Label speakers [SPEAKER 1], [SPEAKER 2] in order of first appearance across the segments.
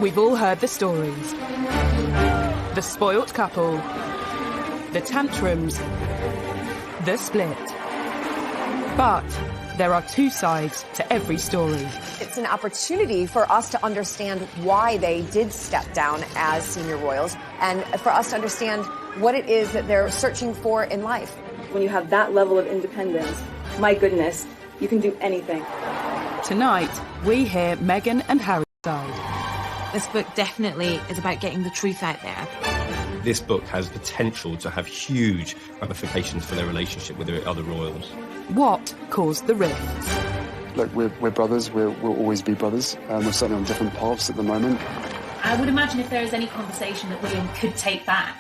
[SPEAKER 1] We've all heard the stories. The spoilt couple, the tantrums, the split. But there are two sides to every story.
[SPEAKER 2] It's an opportunity for us to understand why they did step down as senior royals and for us to understand what it is that they're searching for in life.
[SPEAKER 3] When you have that level of independence, my goodness, you can do anything.
[SPEAKER 1] Tonight, we hear Meghan and Harry's side.
[SPEAKER 4] This book definitely is about getting the truth out there.
[SPEAKER 5] This book has potential to have huge ramifications for their relationship with the other royals.
[SPEAKER 1] What caused the rifts?
[SPEAKER 6] Look, we're brothers. We'll always be brothers. We're certainly on different paths at the moment.
[SPEAKER 7] I would imagine if there is any conversation that William could take back,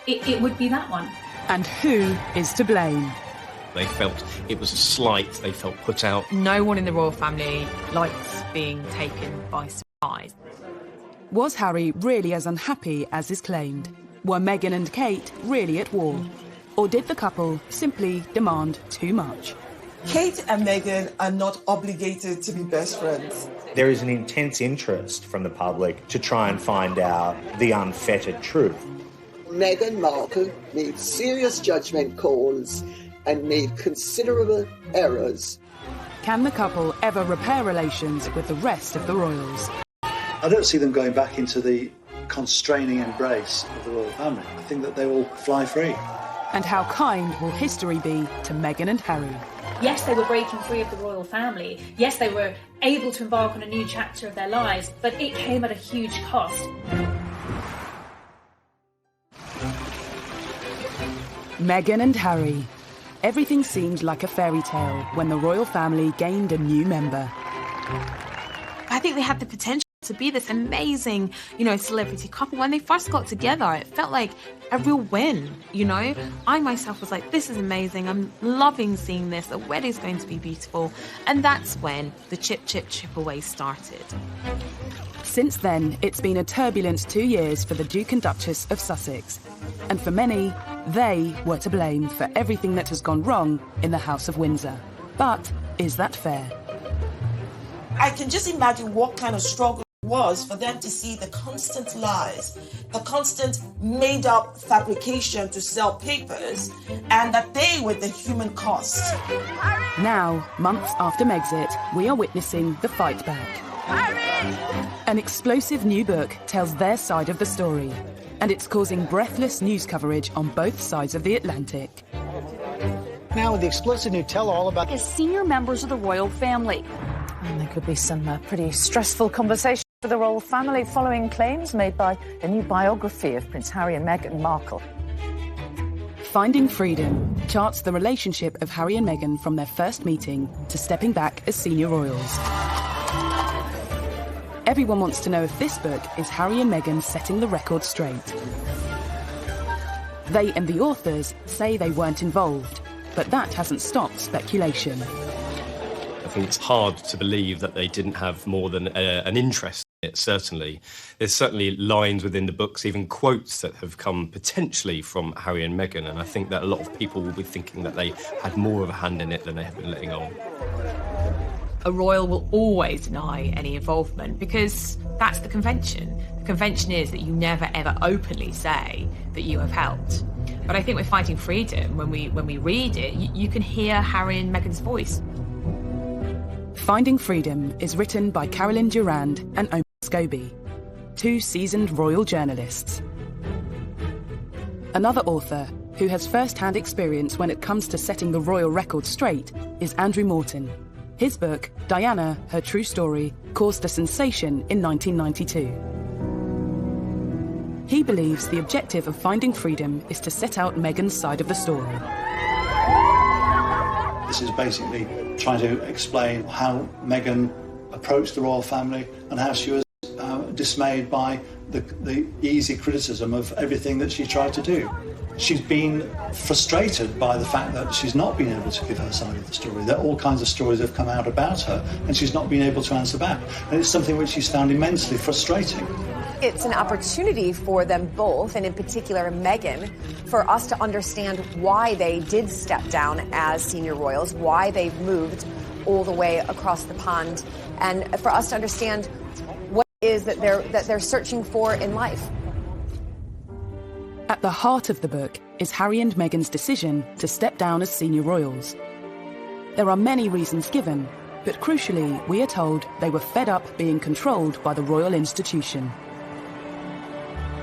[SPEAKER 7] it would be that one.
[SPEAKER 1] And who is to blame?
[SPEAKER 5] They felt it was a slight, they felt put out.
[SPEAKER 4] No one in the royal family likes being taken by surprise.
[SPEAKER 1] Was Harry really as unhappy as is claimed? Were Meghan and Kate really at war? Or did the couple simply demand too much?
[SPEAKER 8] Kate and Meghan are not obligated to be best friends.
[SPEAKER 9] There is an intense interest from the public to try and find out the unfettered truth.
[SPEAKER 10] Meghan Markle made serious judgment calls and made considerable errors.
[SPEAKER 1] Can the couple ever repair relations with the rest of the royals?
[SPEAKER 11] I don't see them going back into the constraining embrace of the royal family. I think that they will fly free.
[SPEAKER 1] And how kind will history be to Meghan and Harry?
[SPEAKER 7] Yes, they were breaking free of the royal family. Yes, they were able to embark on a new chapter of their lives, but it came at a huge cost.
[SPEAKER 1] Meghan and Harry. Everything seemed like a fairy tale when the royal family gained a new member.
[SPEAKER 4] I think they had the potential to be this amazing, celebrity couple. When they first got together, it felt like a real win, I myself was like, this is amazing. I'm loving seeing this. The wedding's going to be beautiful. And that's when the chip away started.
[SPEAKER 1] Since then, it's been a turbulent 2 years for the Duke and Duchess of Sussex. And for many, they were to blame for everything that has gone wrong in the House of Windsor. But is that fair?
[SPEAKER 8] I can just imagine what kind of struggle it was for them to see the constant lies, the constant made-up fabrication to sell papers, and that they were the human cost.
[SPEAKER 1] Now, months after Megxit, we are witnessing the fight back. An explosive new book tells their side of the story, and it's causing breathless news coverage on both sides of the Atlantic.
[SPEAKER 12] Now with the explosive new tell-all about
[SPEAKER 13] as senior members of the royal family.
[SPEAKER 14] And there could be some pretty stressful conversations for the royal family following claims made by a new biography of Prince Harry and Meghan Markle.
[SPEAKER 1] Finding Freedom charts the relationship of Harry and Meghan from their first meeting to stepping back as senior royals. Everyone wants to know if this book is Harry and Meghan setting the record straight. They and the authors say they weren't involved, but that hasn't stopped speculation.
[SPEAKER 5] I think it's hard to believe that they didn't have more than an interest in it, certainly. There's certainly lines within the books, even quotes that have come potentially from Harry and Meghan, and I think that a lot of people will be thinking that they had more of a hand in it than they have been letting on.
[SPEAKER 4] A royal will always deny any involvement because that's the convention. The convention is that you never ever openly say that you have helped. But I think with Fighting Freedom, when we read it, you can hear Harry and Meghan's voice.
[SPEAKER 1] Finding Freedom is written by Carolyn Durand and Omar Scobie, two seasoned royal journalists. Another author who has first-hand experience when it comes to setting the royal record straight is Andrew Morton. His book, Diana, Her True Story, caused a sensation in 1992. He believes the objective of Finding Freedom is to set out Meghan's side of the story.
[SPEAKER 11] This is basically trying to explain how Meghan approached the royal family and how she was dismayed by the easy criticism of everything that she tried to do. She's been frustrated by the fact that she's not been able to give her side of the story. That all kinds of stories have come out about her and she's not been able to answer back. And it's something which she's found immensely frustrating.
[SPEAKER 2] It's an opportunity for them both, and in particular Meghan, for us to understand why they did step down as senior royals, why they've moved all the way across the pond, and for us to understand is that they're searching for in life.
[SPEAKER 1] At the heart of the book is Harry and Meghan's decision to step down as senior royals. There are many reasons given, but crucially, we are told they were fed up being controlled by the royal institution.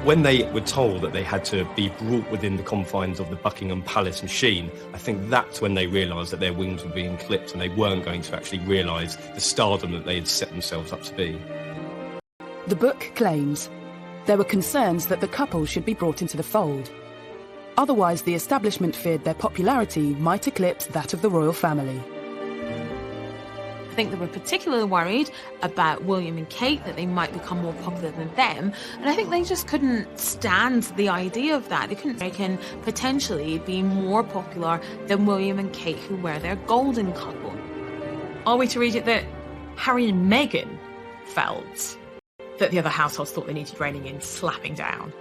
[SPEAKER 5] When they were told that they had to be brought within the confines of the Buckingham Palace machine, I think that's when they realised that their wings were being clipped and they weren't going to actually realise the stardom that they had set themselves up to be.
[SPEAKER 1] The book claims there were concerns that the couple should be brought into the fold. Otherwise, the establishment feared their popularity might eclipse that of the royal family.
[SPEAKER 4] I think they were particularly worried about William and Kate, that they might become more popular than them. And I think they just couldn't stand the idea of that. They couldn't reckon potentially be more popular than William and Kate, who were their golden couple. Are we to read it that Harry and Meghan felt that the other households thought they needed reining in, slapping down?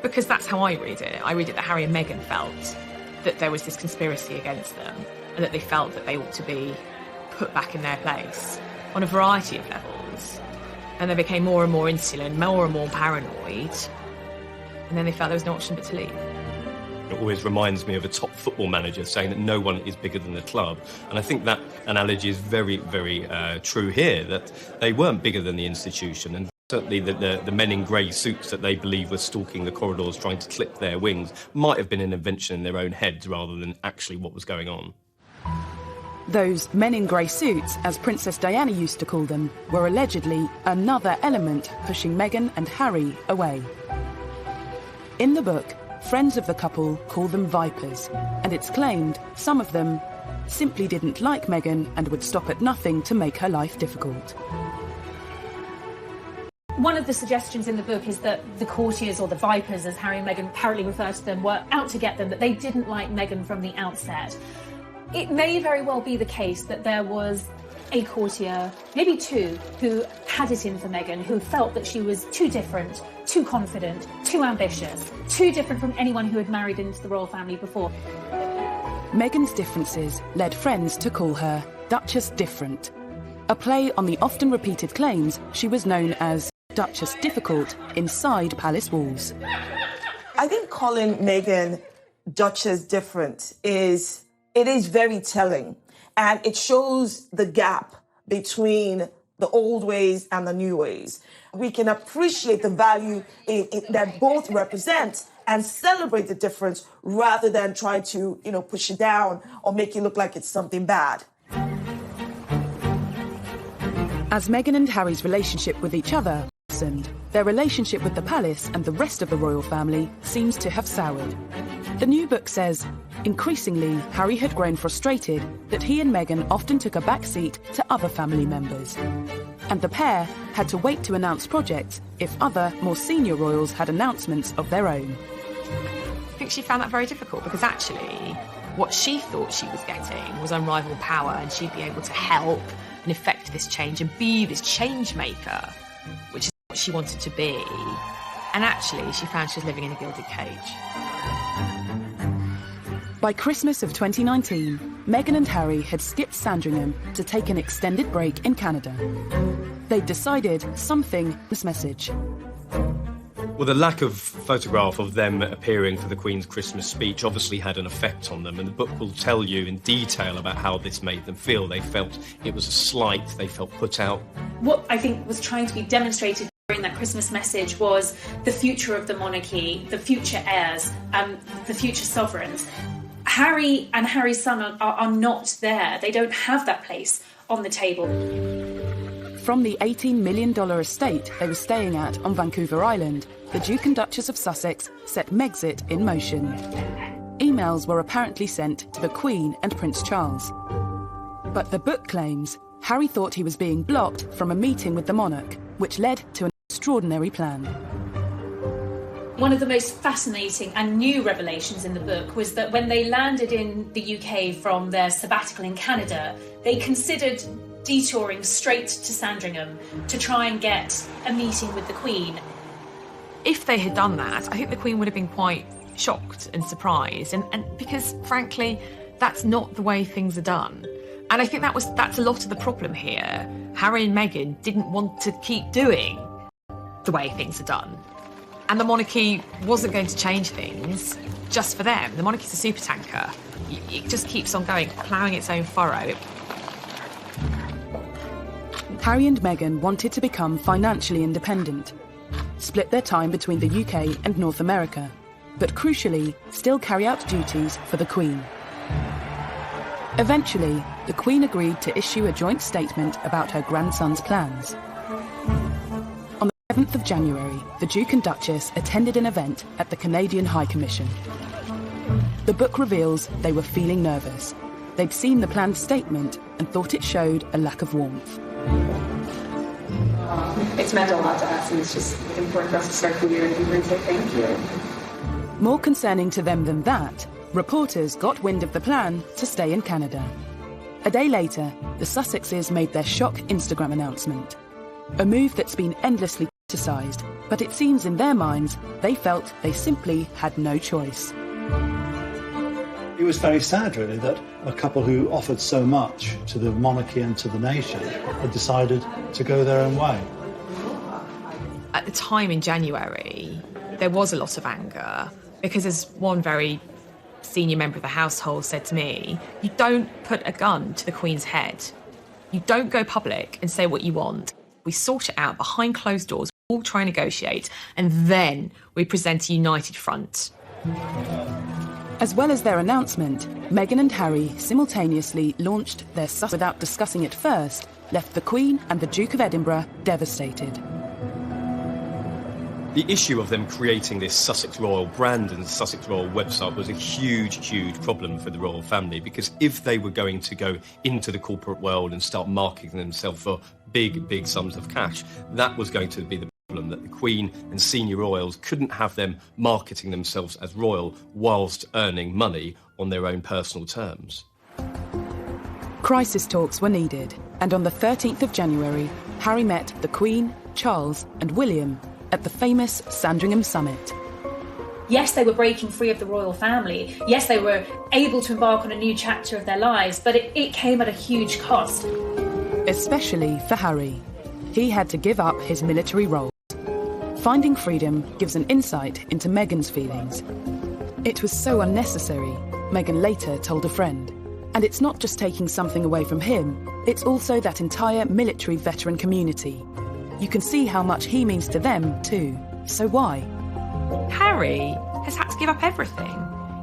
[SPEAKER 4] Because that's how I read it. I read it that Harry and Meghan felt that there was this conspiracy against them and that they felt that they ought to be put back in their place on a variety of levels. And they became more and more insular, more and more paranoid. And then they felt there was no option but to leave.
[SPEAKER 5] It always reminds me of a top football manager saying that no one is bigger than the club. And I think that analogy is very, very true here, that they weren't bigger than the institution. And certainly the men in grey suits that they believe were stalking the corridors trying to clip their wings might have been an invention in their own heads rather than actually what was going on.
[SPEAKER 1] Those men in grey suits, as Princess Diana used to call them, were allegedly another element pushing Meghan and Harry away. In the book, friends of the couple call them vipers, and it's claimed some of them simply didn't like Meghan and would stop at nothing to make her life difficult.
[SPEAKER 7] One of the suggestions in the book is that the courtiers, or the vipers, as Harry and Meghan apparently refer to them, were out to get them, that they didn't like Meghan from the outset. It may very well be the case that there was a courtier, maybe two, who had it in for Meghan, who felt that she was too different, too confident, too ambitious, too different from anyone who had married into the royal family before.
[SPEAKER 1] Meghan's differences led friends to call her Duchess Different, a play on the often repeated claims she was known as Duchess Difficult inside palace walls.
[SPEAKER 8] I think calling Meghan Duchess Different is very telling, and it shows the gap between the old ways and the new ways. We can appreciate the value that both represent and celebrate the difference rather than try to, push it down or make it look like it's something bad.
[SPEAKER 1] As Meghan and Harry's relationship with each other worsened, their relationship with the palace and the rest of the royal family seems to have soured. The new book says, increasingly, Harry had grown frustrated that he and Meghan often took a back seat to other family members. And the pair had to wait to announce projects if other, more senior royals had announcements of their own.
[SPEAKER 4] I think she found that very difficult because actually what she thought she was getting was unrivaled power, and she'd be able to help and effect this change and be this change maker, which is what she wanted to be. And actually she found she was living in a gilded cage.
[SPEAKER 1] By Christmas of 2019, Meghan and Harry had skipped Sandringham to take an extended break in Canada. They'd decided something this message.
[SPEAKER 5] Well, the lack of photograph of them appearing for the Queen's Christmas speech obviously had an effect on them, and the book will tell you in detail about how this made them feel. They felt it was a slight, they felt put out.
[SPEAKER 7] What I think was trying to be demonstrated during that Christmas message was the future of the monarchy, the future heirs, the future sovereigns. Harry and Harry's son are not there. They don't have that place on the table.
[SPEAKER 1] From the $18 million estate they were staying at on Vancouver Island, the Duke and Duchess of Sussex set Megxit in motion. Emails were apparently sent to the Queen and Prince Charles. But the book claims Harry thought he was being blocked from a meeting with the monarch, which led to an extraordinary plan.
[SPEAKER 7] One of the most fascinating and new revelations in the book was that when they landed in the UK from their sabbatical in Canada, they considered detouring straight to Sandringham to try and get a meeting with the Queen.
[SPEAKER 4] If they had done that, I think the Queen would have been quite shocked and surprised, and because, frankly, that's not the way things are done. And I think that's a lot of the problem here. Harry and Meghan didn't want to keep doing
[SPEAKER 15] the way things are done. And the monarchy wasn't going to change things just for them. The monarchy's a supertanker. It just keeps on going, ploughing its own furrow.
[SPEAKER 1] Harry and Meghan wanted to become financially independent, split their time between the UK and North America, but crucially, still carry out duties for the Queen. Eventually, the Queen agreed to issue a joint statement about her grandson's plans. On the 7th of January, the Duke and Duchess attended an event at the Canadian High Commission. The book reveals they were feeling nervous. They'd seen the planned statement and thought it showed a lack of warmth.
[SPEAKER 3] It's meant a lot to us, and it's just important for us to start the year and say thank you.
[SPEAKER 1] More concerning to them than that, reporters got wind of the plan to stay in Canada. A day later, the Sussexes made their shock Instagram announcement. A move that's been endlessly criticised, but it seems in their minds they felt they simply had no choice.
[SPEAKER 11] It was very sad, really, that a couple who offered so much to the monarchy and to the nation had decided to go their own way.
[SPEAKER 15] At the time in January, there was a lot of anger because, as one very senior member of the household said to me, you don't put a gun to the Queen's head. You don't go public and say what you want. We sort it out behind closed doors, we all try and negotiate, and then we present a united front.
[SPEAKER 1] As well as their announcement, Meghan and Harry simultaneously launched their Sussex without discussing it first, left the Queen and the Duke of Edinburgh devastated.
[SPEAKER 5] The issue of them creating this Sussex Royal brand and Sussex Royal website was a huge, huge problem for the royal family, because if they were going to go into the corporate world and start marketing themselves for big, big sums of cash, that was going to be the problem, that the Queen and senior royals couldn't have them marketing themselves as royal whilst earning money on their own personal terms.
[SPEAKER 1] Crisis talks were needed, and on the 13th of January, Harry met the Queen, Charles and William at the famous Sandringham Summit.
[SPEAKER 7] Yes, they were breaking free of the royal family. Yes, they were able to embark on a new chapter of their lives, but it came at a huge cost.
[SPEAKER 1] Especially for Harry. He had to give up his military role. Finding freedom gives an insight into Meghan's feelings. It was so unnecessary, Meghan later told a friend. And it's not just taking something away from him, it's also that entire military veteran community. You can see how much he means to them too. So why?
[SPEAKER 15] Harry has had to give up everything.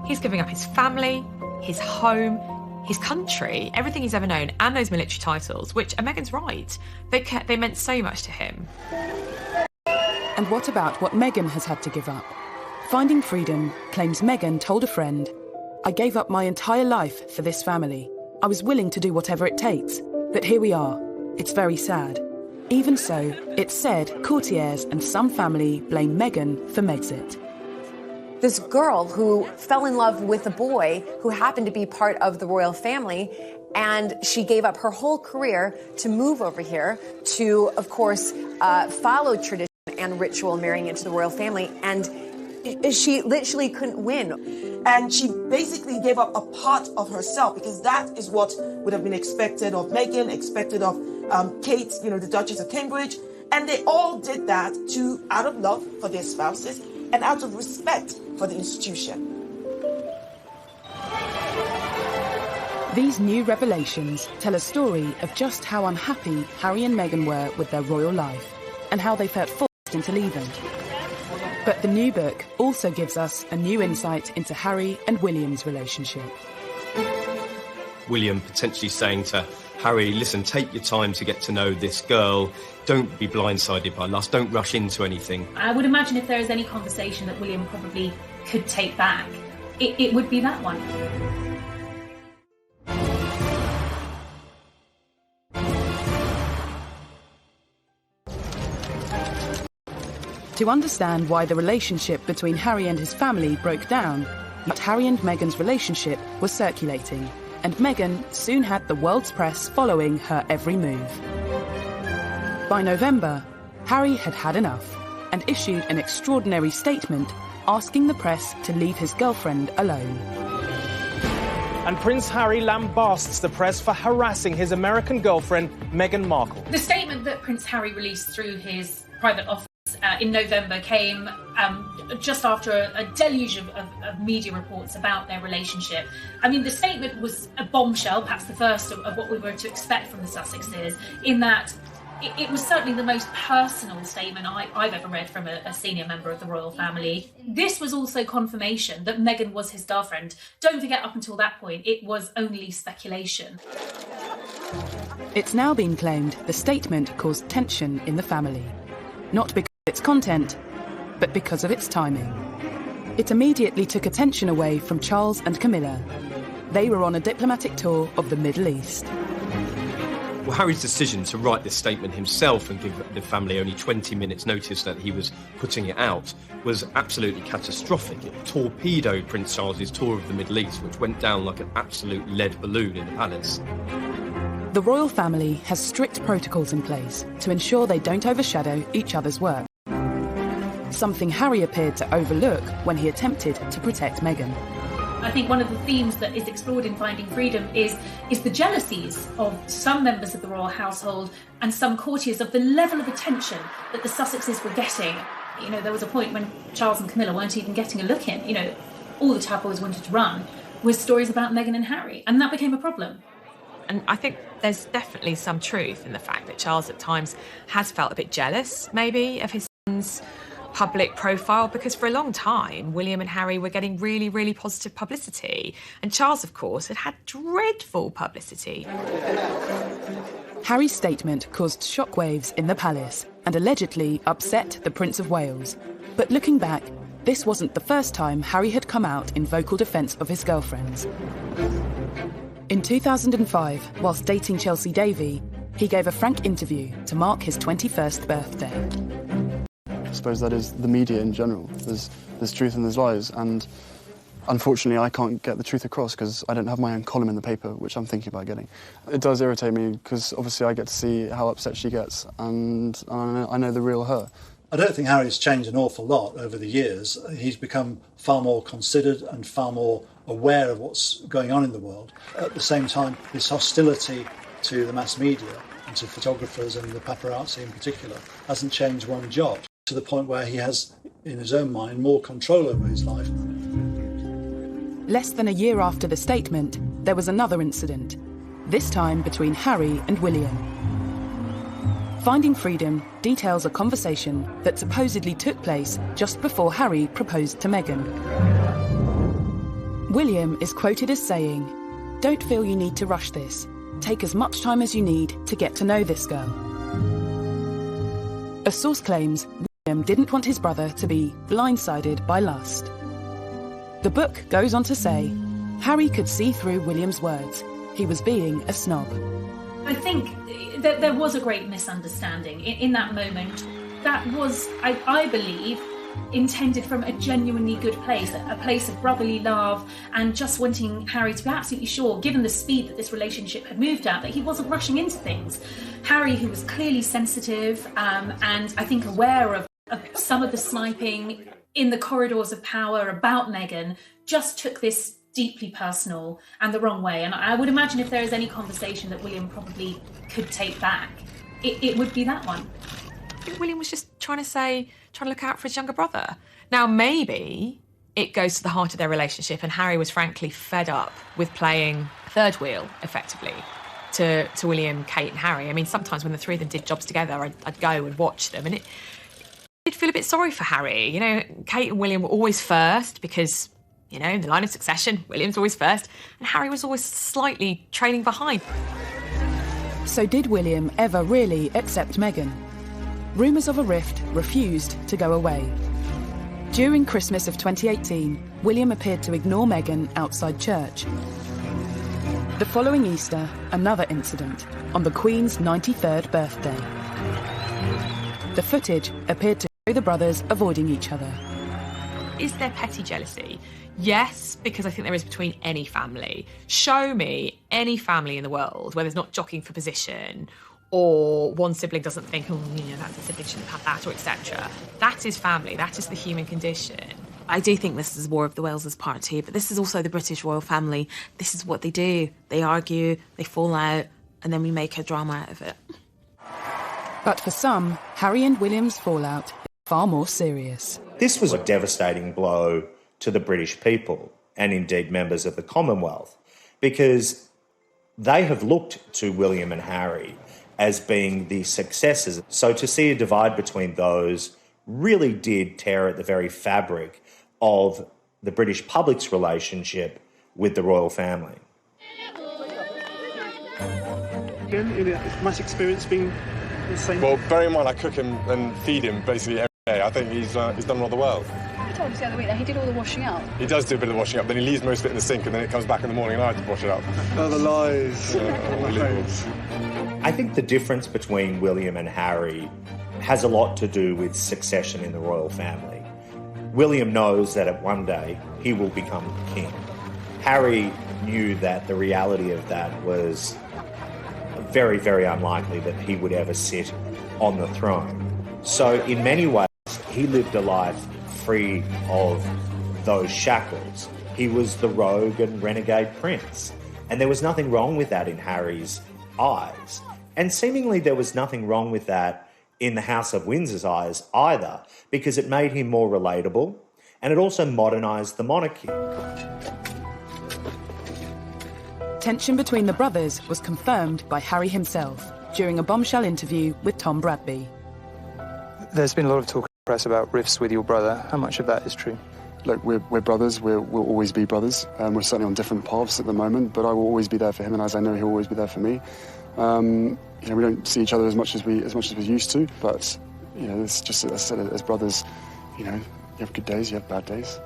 [SPEAKER 15] He's giving up his family, his home, his country, everything he's ever known, and those military titles, which, and Meghan's right, they meant so much to him.
[SPEAKER 1] And what about what Meghan has had to give up? Finding freedom claims Meghan told a friend, "I gave up my entire life for this family. I was willing to do whatever it takes, but here we are. It's very sad." Even so, it's said courtiers and some family blame Meghan for Megxit.
[SPEAKER 2] This girl who fell in love with a boy who happened to be part of the royal family, and she gave up her whole career to move over here to, of course, follow tradition and ritual, marrying into the royal family, and she literally couldn't win.
[SPEAKER 8] And she basically gave up a part of herself, because that is what would have been expected of Meghan, expected of Kate, the Duchess of Cambridge. And they all did that out of love for their spouses and out of respect for the institution.
[SPEAKER 1] These new revelations tell a story of just how unhappy Harry and Meghan were with their royal life and how they felt forced into leaving. But the new book also gives us a new insight into Harry and William's relationship.
[SPEAKER 5] William potentially saying to Harry, listen, take your time to get to know this girl. Don't be blindsided by lust. Don't rush into anything.
[SPEAKER 7] I would imagine if there is any conversation that William probably could take back, it would be that one.
[SPEAKER 1] To understand why the relationship between Harry and his family broke down, but Harry and Meghan's relationship was circulating, and Meghan soon had the world's press following her every move. By November, Harry had had enough and issued an extraordinary statement asking the press to leave his girlfriend alone.
[SPEAKER 16] And Prince Harry lambasts the press for harassing his American girlfriend, Meghan Markle.
[SPEAKER 7] The statement that Prince Harry released through his private office Wales in November came just after a deluge of media reports about their relationship. I mean, the statement was a bombshell, perhaps the first of what we were to expect from the Sussexes, in that it was certainly the most personal statement I've ever read from a senior member of the royal family. This was also confirmation that Meghan was his girlfriend. Don't forget, up until that point, it was only speculation.
[SPEAKER 1] It's now been claimed the statement caused tension in the family. Not because of its content, but because of its timing. It immediately took attention away from Charles and Camilla. They were on a diplomatic tour of the Middle East.
[SPEAKER 5] Well, Harry's decision to write this statement himself and give the family only 20 minutes notice that he was putting it out was absolutely catastrophic. It torpedoed Prince Charles's tour of the Middle East, which went down like an absolute lead balloon in the palace.
[SPEAKER 1] The royal family has strict protocols in place to ensure they don't overshadow each other's work. Something Harry appeared to overlook when he attempted to protect Meghan.
[SPEAKER 7] I think one of the themes that is explored in Finding Freedom is the jealousies of some members of the royal household and some courtiers of the level of attention that the Sussexes were getting. You know, there was a point when Charles and Camilla weren't even getting a look in. You know, all the tabloids wanted to run was stories about Meghan and Harry, and that became a problem.
[SPEAKER 15] And I think there's definitely some truth in the fact that Charles at times has felt a bit jealous, maybe, of his son's public profile, because for a long time William and Harry were getting really, really positive publicity, and Charles, of course, had dreadful publicity.
[SPEAKER 1] Harry's statement caused shockwaves in the palace and allegedly upset the Prince of Wales. But looking back, this wasn't the first time Harry had come out in vocal defence of his girlfriends. In 2005, whilst dating Chelsea Davy, he gave a frank interview to mark his 21st birthday.
[SPEAKER 6] I suppose that is the media in general. There's truth and there's lies, and unfortunately I can't get the truth across because I don't have my own column in the paper, which I'm thinking about getting. It does irritate me because obviously I get to see how upset she gets, and I know the real her.
[SPEAKER 11] I don't think Harry's changed an awful lot over the years. He's become far more considered and far more aware of what's going on in the world. At the same time, this hostility to the mass media and to photographers and the paparazzi in particular hasn't changed one jot, to the point where he has, in his own mind, more control over his life.
[SPEAKER 1] Less than a year after the statement, there was another incident, this time between Harry and William. Finding Freedom details a conversation that supposedly took place just before Harry proposed to Meghan. William is quoted as saying, "Don't feel you need to rush this. Take as much time as you need to get to know this girl." A source claims William didn't want his brother to be blindsided by lust. The book goes on to say, Harry could see through William's words. He was being a snob.
[SPEAKER 7] I think that there was a great misunderstanding in that moment. That was, I believe, intended from a genuinely good place, a place of brotherly love and just wanting Harry to be absolutely sure, given the speed that this relationship had moved at, that he wasn't rushing into things. Harry, who was clearly sensitive and I think aware of some of the sniping in the corridors of power about Meghan, just took this deeply personal and the wrong way. And I would imagine if there is any conversation that William probably could take back, it would be that one.
[SPEAKER 15] I think William was just trying to look out for his younger brother. Now, maybe it goes to the heart of their relationship, and Harry was frankly fed up with playing third wheel, effectively, to William, Kate and Harry. I mean, sometimes when the three of them did jobs together, I'd go and watch them, and it did feel a bit sorry for Harry. You know, Kate and William were always first because, you know, in the line of succession, William's always first, and Harry was always slightly trailing behind.
[SPEAKER 1] So did William ever really accept Meghan? Rumours of a rift refused to go away. During Christmas of 2018, William appeared to ignore Meghan outside church. The following Easter, another incident, on the Queen's 93rd birthday. The footage appeared to show the brothers avoiding each other.
[SPEAKER 15] Is there petty jealousy? Yes, because I think there is between any family. Show me any family in the world where there's not jockeying for position, or one sibling doesn't think, oh, you know, that sibling shouldn't have had that, or etc. That is family. That is the human condition.
[SPEAKER 4] I do think this is War of the Wales' part too, but this is also the British royal family. This is what they do. They argue, they fall out, and then we make a drama out of it.
[SPEAKER 1] But for some, Harry and William's fallout is far more serious.
[SPEAKER 9] This was a devastating blow to the British people and indeed members of the Commonwealth, because they have looked to William and Harry as being the successors. So to see a divide between those really did tear at the very fabric of the British public's relationship with the royal family.
[SPEAKER 17] Has my experience been the same?
[SPEAKER 18] Well, bear in mind I cook him and feed him basically every day. I think he's done rather well.
[SPEAKER 19] You told us the other week that he did all the washing up.
[SPEAKER 18] He does do a bit of washing up, then he leaves most of it in the sink and then it comes back in the morning and I have to wash it up.
[SPEAKER 17] Oh, the lies.
[SPEAKER 9] I think the difference between William and Harry has a lot to do with succession in the royal family. William knows that at one day he will become king. Harry knew that the reality of that was very, very unlikely that he would ever sit on the throne. So in many ways, he lived a life free of those shackles. He was the rogue and renegade prince. And there was nothing wrong with that in Harry's eyes. And seemingly there was nothing wrong with that in the House of Windsor's eyes either, because it made him more relatable and it also modernised the monarchy.
[SPEAKER 1] Tension between the brothers was confirmed by Harry himself during a bombshell interview with Tom Bradby.
[SPEAKER 20] There's been a lot of talk in the press about rifts with your brother. How much of that is true?
[SPEAKER 6] Look, we're brothers. We'll always be brothers. We're certainly on different paths at the moment, but I will always be there for him, and as I know he'll always be there for me. We don't see each other as much as we used to, but it's just, as I said, as brothers, you have good days, you have bad days.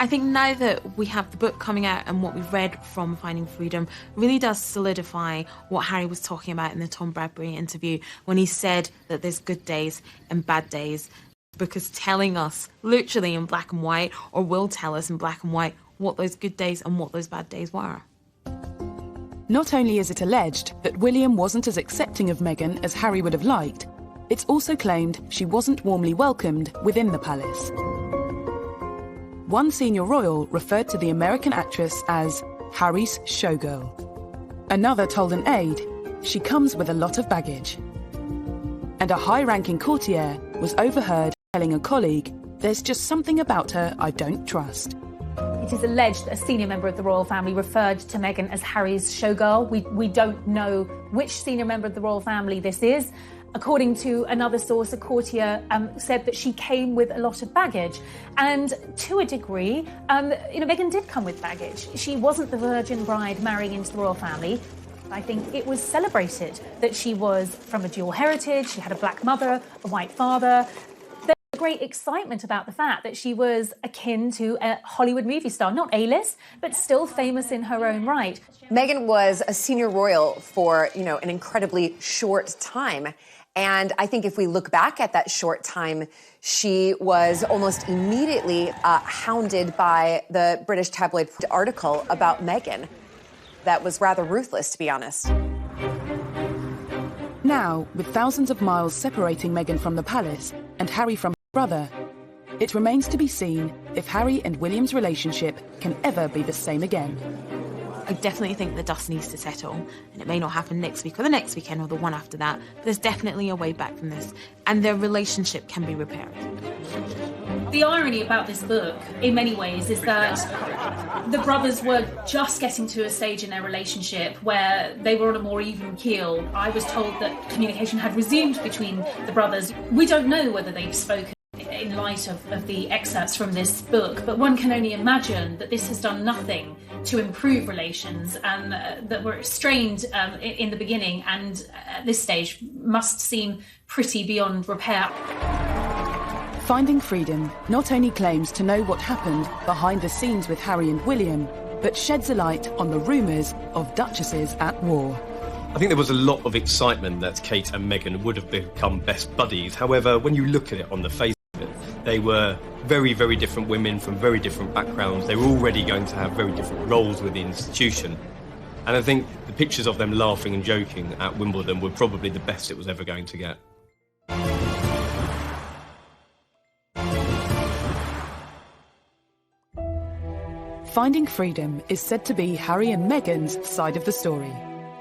[SPEAKER 4] I think now that we have the book coming out and what we've read from Finding Freedom really does solidify what Harry was talking about in the Tom Bradby interview when he said that there's good days and bad days. The book is telling us literally in black and white, or will tell us in black and white, what those good days and what those bad days were.
[SPEAKER 1] Not only is it alleged that William wasn't as accepting of Meghan as Harry would have liked, it's also claimed she wasn't warmly welcomed within the palace. One senior royal referred to the American actress as Harry's showgirl. Another told an aide she comes with a lot of baggage. And a high-ranking courtier was overheard telling a colleague, "There's just something about her I don't trust."
[SPEAKER 7] It is alleged that a senior member of the royal family referred to Meghan as Harry's showgirl. We don't know which senior member of the royal family this is. According to another source, a courtier said that she came with a lot of baggage. And to a degree, Meghan did come with baggage. She wasn't the virgin bride marrying into the royal family. I think it was celebrated that she was from a dual heritage. She had a black mother, a white father. There's great excitement about the fact that she was akin to a Hollywood movie star, not A-list, but still famous in her own right.
[SPEAKER 2] Meghan was a senior royal for, an incredibly short time. And I think if we look back at that short time, she was almost immediately hounded by the British tabloid article about Meghan. That was rather ruthless, to be honest.
[SPEAKER 1] Now, with thousands of miles separating Meghan from the palace and Harry from her brother, it remains to be seen if Harry and William's relationship can ever be the same again.
[SPEAKER 4] I definitely think the dust needs to settle, and it may not happen next week or the next weekend or the one after that, but there's definitely a way back from this, and their relationship can be repaired.
[SPEAKER 7] The irony about this book, in many ways, is that the brothers were just getting to a stage in their relationship where they were on a more even keel. I was told that communication had resumed between the brothers. We don't know whether they've spoken in light of the excerpts from this book, but one can only imagine that this has done nothing to improve relations that were strained in the beginning and at this stage must seem pretty beyond repair.
[SPEAKER 1] Finding Freedom not only claims to know what happened behind the scenes with Harry and William, but sheds a light on the rumours of duchesses at war.
[SPEAKER 5] I think there was a lot of excitement that Kate and Meghan would have become best buddies. However, when you look at it on the face of it, they were very, very different women from very different backgrounds. They were already going to have very different roles within the institution. And I think the pictures of them laughing and joking at Wimbledon were probably the best it was ever going to get.
[SPEAKER 1] Finding Freedom is said to be Harry and Meghan's side of the story.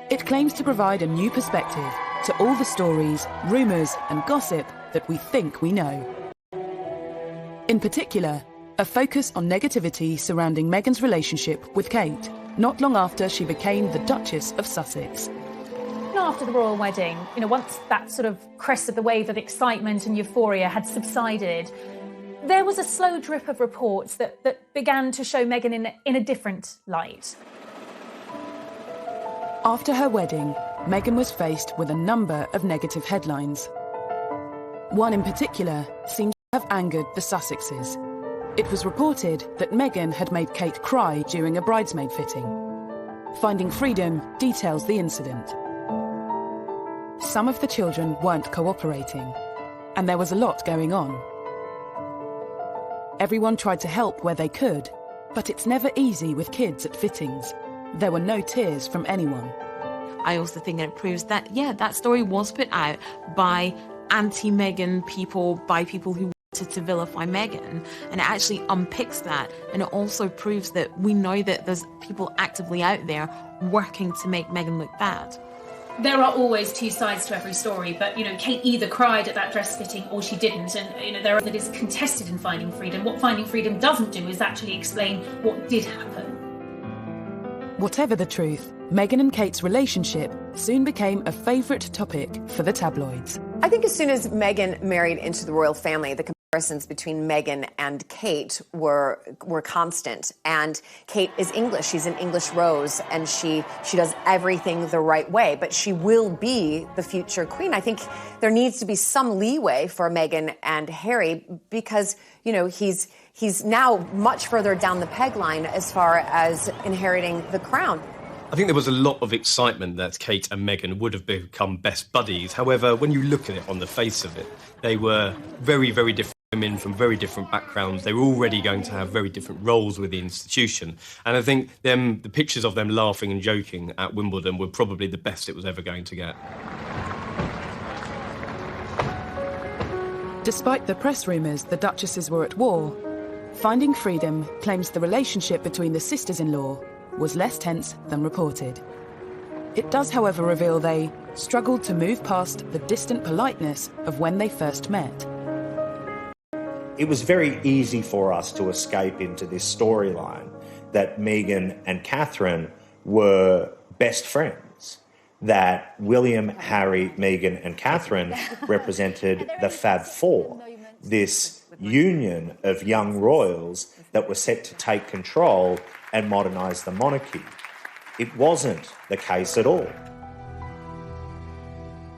[SPEAKER 1] It claims to provide a new perspective to all the stories, rumours and gossip that we think we know. In particular, a focus on negativity surrounding Meghan's relationship with Kate, not long after she became the Duchess of Sussex.
[SPEAKER 7] After the royal wedding, once that sort of crest of the wave of excitement and euphoria had subsided, there was a slow drip of reports that began to show Meghan in a different light.
[SPEAKER 1] After her wedding, Meghan was faced with a number of negative headlines. One in particular seems to have angered the Sussexes. It was reported that Meghan had made Kate cry during a bridesmaid fitting. Finding Freedom details the incident. Some of the children weren't cooperating, and there was a lot going on. Everyone tried to help where they could, but it's never easy with kids at fittings. There were no tears from anyone.
[SPEAKER 4] I also think that it proves that, that story was put out by anti-Meghan people, by people who wanted to vilify Meghan, and it actually unpicks that, and it also proves that we know that there's people actively out there working to make Meghan look bad.
[SPEAKER 7] There are always two sides to every story, but, Kate either cried at that dress fitting or she didn't, and, there that is contested in Finding Freedom. What Finding Freedom doesn't do is actually explain what did happen.
[SPEAKER 1] Whatever the truth, Meghan and Kate's relationship soon became a favourite topic for the tabloids.
[SPEAKER 2] I think as soon as Meghan married into the royal family, the comparisons between Meghan and Kate were constant. And Kate is English. She's an English rose, and she does everything the right way. But she will be the future queen. I think there needs to be some leeway for Meghan and Harry because, he's now much further down the peg line as far as inheriting the crown.
[SPEAKER 5] I think there was a lot of excitement that Kate and Meghan would have become best buddies. However, when you look at it on the face of it, they were very, very different women from very different backgrounds. They were already going to have very different roles with the institution. And I think the pictures of them laughing and joking at Wimbledon were probably the best it was ever going to get.
[SPEAKER 1] Despite the press rumours the Duchesses were at war, Finding Freedom claims the relationship between the sisters-in-law was less tense than reported. It does, however, reveal they struggled to move past the distant politeness of when they first met.
[SPEAKER 9] It was very easy for us to escape into this storyline that Meghan and Catherine were best friends, that William, Harry, Meghan and Catherine represented the Fab Four, this union of young royals that were set to take control and modernise the monarchy. It wasn't the case at all.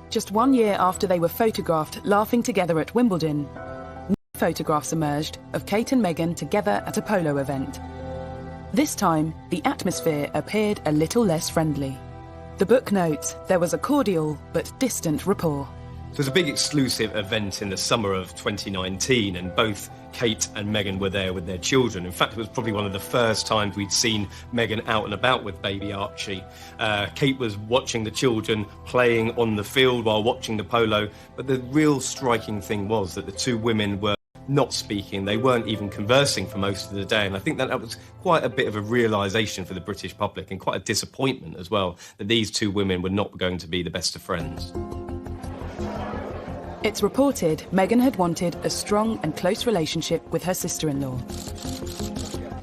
[SPEAKER 1] Just 1 year after they were photographed laughing together at Wimbledon, new photographs emerged of Kate and Meghan together at a polo event. This time, the atmosphere appeared a little less friendly. The book notes there was a cordial but distant rapport.
[SPEAKER 5] It was a big exclusive event in the summer of 2019, and both Kate and Meghan were there with their children. In fact, it was probably one of the first times we'd seen Meghan out and about with baby Archie. Kate was watching the children playing on the field while watching the polo, but the real striking thing was that the two women were not speaking. They weren't even conversing for most of the day, and I think that was quite a bit of a realisation for the British public, and quite a disappointment as well, that these two women were not going to be the best of friends.
[SPEAKER 1] It's reported Meghan had wanted a strong and close relationship with her sister-in-law.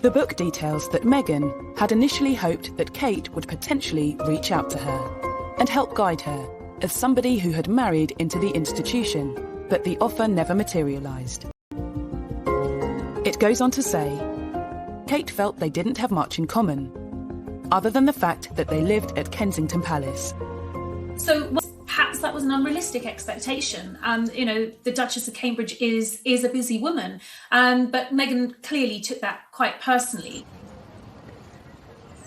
[SPEAKER 1] The book details that Meghan had initially hoped that Kate would potentially reach out to her and help guide her as somebody who had married into the institution, but the offer never materialised. It goes on to say, Kate felt they didn't have much in common, other than the fact that they lived at Kensington Palace.
[SPEAKER 7] So perhaps that was an unrealistic expectation. The Duchess of Cambridge is a busy woman, but Meghan clearly took that quite personally.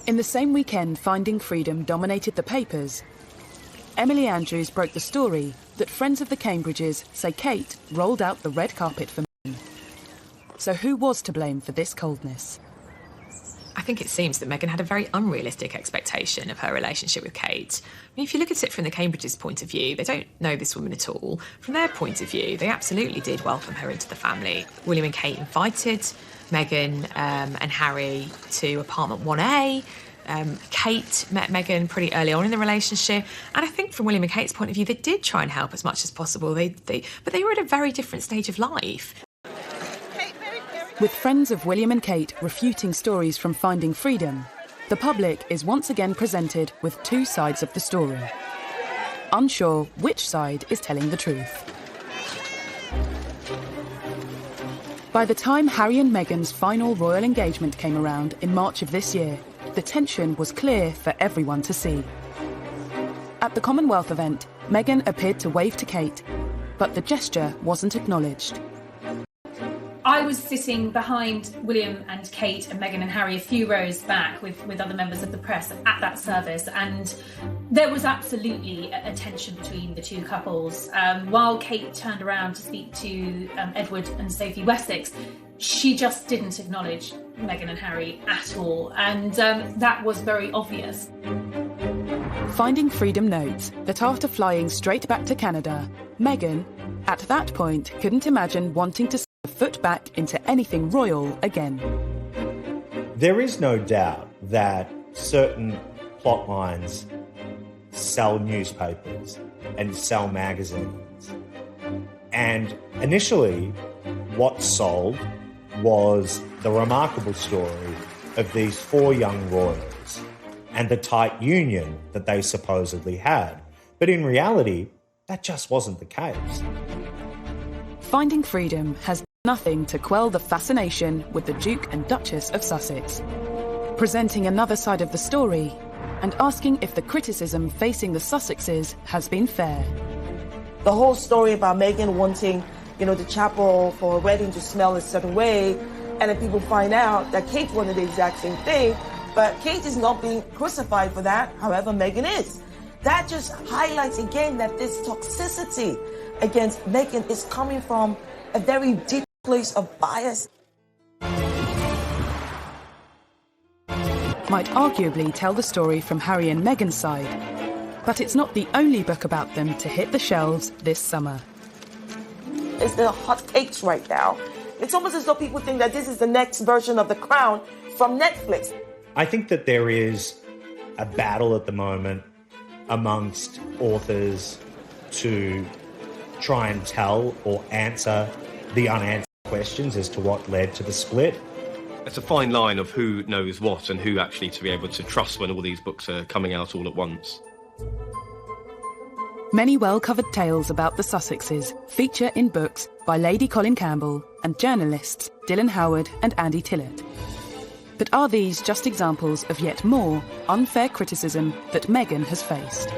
[SPEAKER 1] In the same weekend Finding Freedom dominated the papers, Emily Andrews broke the story that friends of the Cambridges say Kate rolled out the red carpet for Meghan. So who was to blame for this coldness?
[SPEAKER 15] I think it seems that Meghan had a very unrealistic expectation of her relationship with Kate. I mean, if you look at it from the Cambridges' point of view, they don't know this woman at all. From their point of view, they absolutely did welcome her into the family. William and Kate invited Meghan and Harry to apartment 1A. Kate met Meghan pretty early on in the relationship, and I think from William and Kate's point of view, they did try and help as much as possible. But they were at a very different stage of life.
[SPEAKER 21] Kate, very
[SPEAKER 1] With friends of William and Kate refuting stories from Finding Freedom, the public is once again presented with two sides of the story, unsure which side is telling the truth. By the time Harry and Meghan's final royal engagement came around in March of this year, the tension was clear for everyone to see. At the Commonwealth event, Meghan appeared to wave to Kate, but the gesture wasn't acknowledged.
[SPEAKER 7] I was sitting behind William and Kate and Meghan and Harry a few rows back with other members of the press at that service, and there was absolutely a tension between the two couples. While Kate turned around to speak to Edward and Sophie Wessex, she just didn't acknowledge Meghan and Harry at all, and that was very obvious.
[SPEAKER 1] Finding Freedom notes that after flying straight back to Canada, Meghan, at that point, couldn't imagine wanting to a foot back into anything royal again.
[SPEAKER 9] There is no doubt that certain plot lines sell newspapers and sell magazines. And initially, what sold was the remarkable story of these four young royals and the tight union that they supposedly had. But in reality, that just wasn't the case.
[SPEAKER 1] Finding Freedom has nothing to quell the fascination with the Duke and Duchess of Sussex, presenting another side of the story and asking if the criticism facing the Sussexes has been fair.
[SPEAKER 8] The whole story about Meghan wanting, the chapel for a wedding to smell a certain way, and then people find out that Kate wanted the exact same thing, but Kate is not being crucified for that, however Meghan is. That just highlights again that this toxicity against Meghan is coming from a very deep place of bias.
[SPEAKER 1] Might arguably tell the story from Harry and Meghan's side, but it's not the only book about them to hit the shelves this summer.
[SPEAKER 8] It's the hot takes right now. It's almost as though people think that this is the next version of The Crown from Netflix.
[SPEAKER 9] I think that there is a battle at the moment amongst authors to try and tell or answer the unanswered questions as to what led to the split.
[SPEAKER 5] It's a fine line of who knows what and who actually to be able to trust when all these books are coming out all at once.
[SPEAKER 1] Many well-covered tales about the Sussexes feature in books by Lady Colin Campbell and journalists Dylan Howard and Andy Tillett. But are these just examples of yet more unfair criticism that Meghan has faced?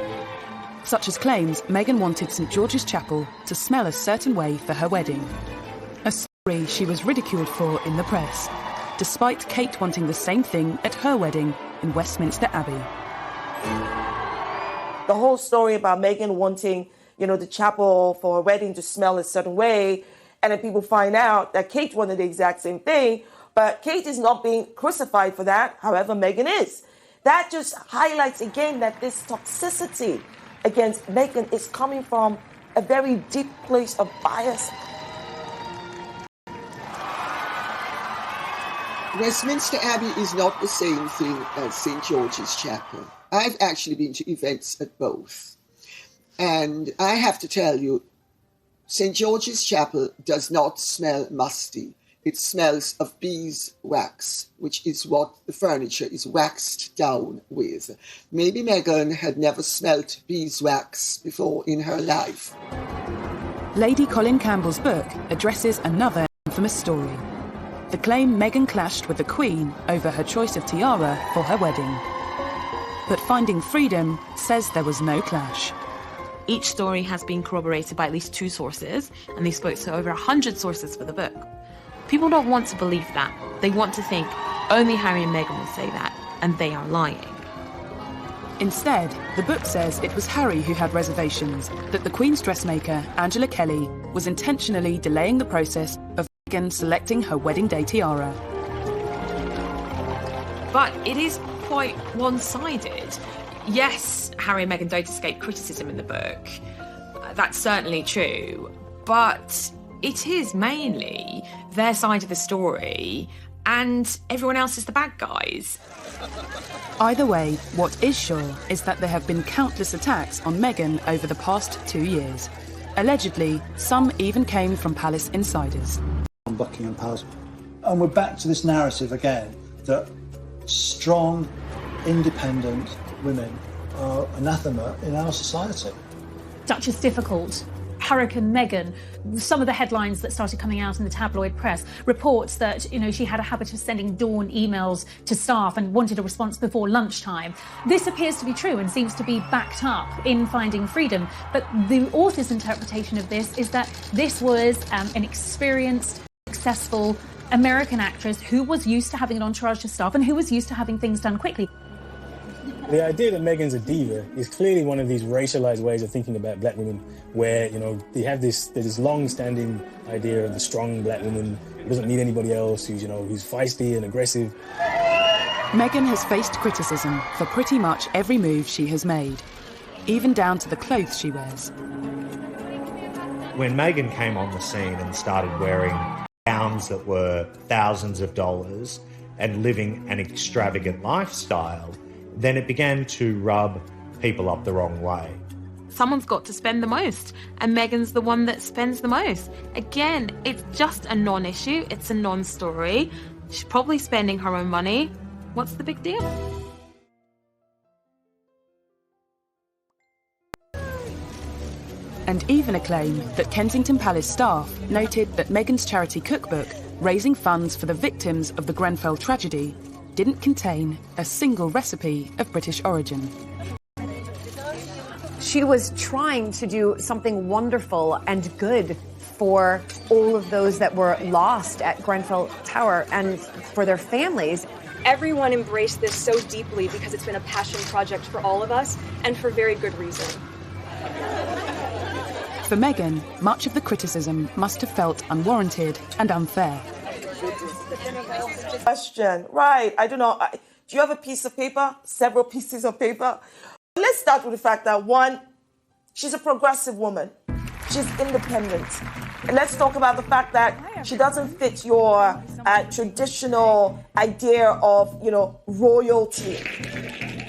[SPEAKER 1] Such as claims Meghan wanted St George's Chapel to smell a certain way for her wedding. A story she was ridiculed for in the press, despite Kate wanting the same thing at her wedding in Westminster Abbey.
[SPEAKER 8] The whole story about Meghan wanting, the chapel for a wedding to smell a certain way, and then people find out that Kate wanted the exact same thing, but Kate is not being crucified for that, however Meghan is. That just highlights again that this toxicity against Meghan is coming from a very deep place of bias.
[SPEAKER 10] Westminster Abbey is not the same thing as St. George's Chapel. I've actually been to events at both. And I have to tell you, St. George's Chapel does not smell musty. It smells of beeswax, which is what the furniture is waxed down with. Maybe Meghan had never smelt beeswax before in her life.
[SPEAKER 1] Lady Colin Campbell's book addresses another infamous story. The claim Meghan clashed with the Queen over her choice of tiara for her wedding. But Finding Freedom says there was no clash.
[SPEAKER 15] Each story has been corroborated by at least 2 sources, and they spoke to over 100 sources for the book. People don't want to believe that. They want to think only Harry and Meghan will say that, and they are lying.
[SPEAKER 1] Instead, the book says it was Harry who had reservations, that the Queen's dressmaker, Angela Kelly, was intentionally delaying the process of Meghan selecting her wedding day tiara.
[SPEAKER 15] But it is quite one-sided. Yes, Harry and Meghan don't escape criticism in the book. That's certainly true. But it is mainly their side of the story, and everyone else is the bad guys.
[SPEAKER 1] Either way, what is sure is that there have been countless attacks on Meghan over the past 2 years. Allegedly, some even came from palace insiders.
[SPEAKER 11] On Buckingham Palace, And we're back to this narrative again, that strong, independent women are anathema in our society.
[SPEAKER 7] Such as difficult. Hurricane Meghan, some of the headlines that started coming out in the tabloid press, reports that, she had a habit of sending dawn emails to staff and wanted a response before lunchtime. This appears to be true and seems to be backed up in Finding Freedom. But the author's interpretation of this is that this was an experienced, successful American actress who was used to having an entourage of staff and who was used to having things done quickly.
[SPEAKER 21] The idea that Meghan's a diva is clearly one of these racialized ways of thinking about black women where, they have this long-standing idea of the strong black woman who doesn't need anybody else, who's feisty and aggressive.
[SPEAKER 1] Meghan has faced criticism for pretty much every move she has made, even down to the clothes she wears.
[SPEAKER 9] When Meghan came on the scene and started wearing gowns that were thousands of dollars and living an extravagant lifestyle, then it began to rub people up the wrong way.
[SPEAKER 4] Someone's got to spend the most, and Meghan's the one that spends the most. Again, it's just a non-issue, it's a non-story. She's probably spending her own money. What's the big deal?
[SPEAKER 1] And even a claim that Kensington Palace staff noted that Meghan's charity cookbook, raising funds for the victims of the Grenfell tragedy, didn't contain a single recipe of British origin.
[SPEAKER 2] She was trying to do something wonderful and good for all of those that were lost at Grenfell Tower and for their families.
[SPEAKER 3] Everyone embraced this so deeply because it's been a passion project for all of us, and for very good reason.
[SPEAKER 1] For Meghan, much of the criticism must have felt unwarranted and unfair.
[SPEAKER 8] Question, right, I don't know. Do you have a piece of paper? Several pieces of paper? Let's start with the fact that, one, she's a progressive woman. She's independent. And let's talk about the fact that she doesn't fit your traditional idea of, royalty.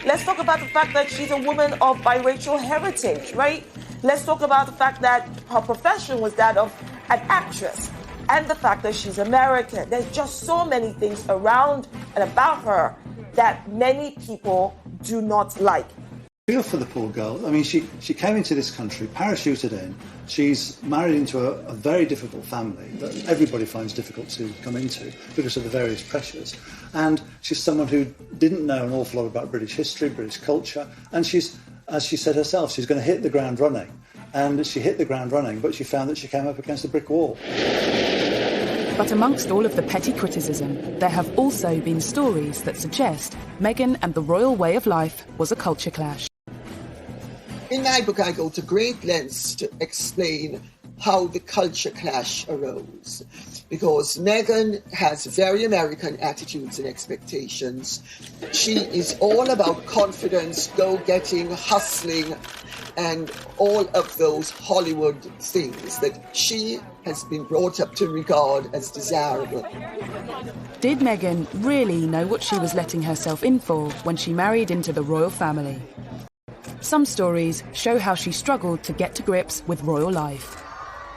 [SPEAKER 8] Let's talk about the fact that she's a woman of biracial heritage, right? Let's talk about the fact that her profession was that of an actress. And the fact that she's American. There's just so many things around and about her that many people do not like.
[SPEAKER 11] I feel for the poor girl. I mean, she came into this country, parachuted in. She's married into a very difficult family that everybody finds difficult to come into because of the various pressures. And she's someone who didn't know an awful lot about British history, British culture. And she's, as she said herself, she's going to hit the ground running. And she hit the ground running, but she found that she came up against a brick wall.
[SPEAKER 1] But amongst all of the petty criticism, there have also been stories that suggest Meghan and the royal way of life was a culture clash.
[SPEAKER 10] In my book, I go to great lengths to explain how the culture clash arose. Because Meghan has very American attitudes and expectations. She is all about confidence, go-getting, hustling, and all of those Hollywood things that she has been brought up to regard as desirable.
[SPEAKER 1] Did Meghan really know what she was letting herself in for when she married into the royal family? Some stories show how she struggled to get to grips with royal life,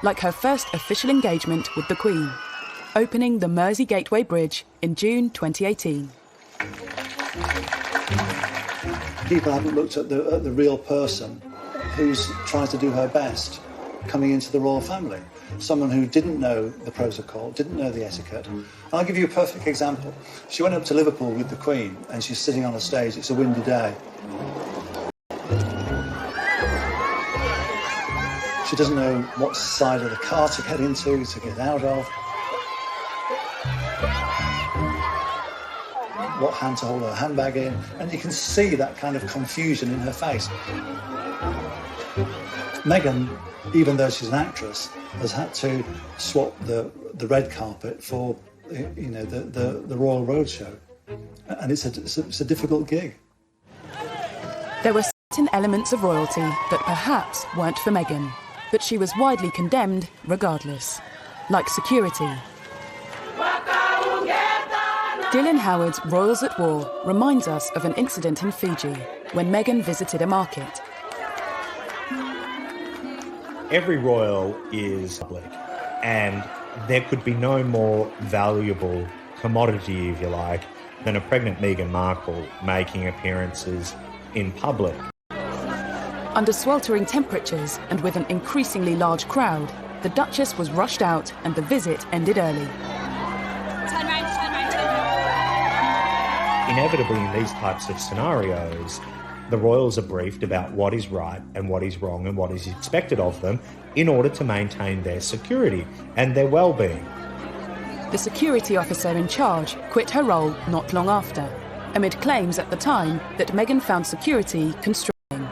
[SPEAKER 1] like her first official engagement with the Queen, opening the Mersey Gateway Bridge in June 2018.
[SPEAKER 11] People haven't looked at the real person who's trying to do her best coming into the royal family. Someone who didn't know the protocol, didn't know the etiquette. And I'll give you a perfect example. She went up to Liverpool with the Queen and she's sitting on a stage. It's a windy day. She doesn't know what side of the car to get into, to get out of, what hand to hold her handbag in, and you can see that kind of confusion in her face. Meghan, even though she's an actress, has had to swap the red carpet for the Royal Roadshow, and it's a difficult gig.
[SPEAKER 1] There were certain elements of royalty that perhaps weren't for Meghan, but she was widely condemned regardless, like security. Dylan Howard's Royals at War reminds us of an incident in Fiji when Meghan visited a market.
[SPEAKER 9] Every royal is public, and there could be no more valuable commodity, if you like, than a pregnant Meghan Markle making appearances in public.
[SPEAKER 1] Under sweltering temperatures and with an increasingly large crowd, the Duchess was rushed out and the visit ended early.
[SPEAKER 9] Inevitably, in these types of scenarios, the royals are briefed about what is right and what is wrong and what is expected of them in order to maintain their security and their well-being.
[SPEAKER 1] The security officer in charge quit her role not long after, amid claims at the time that Meghan found security constraining.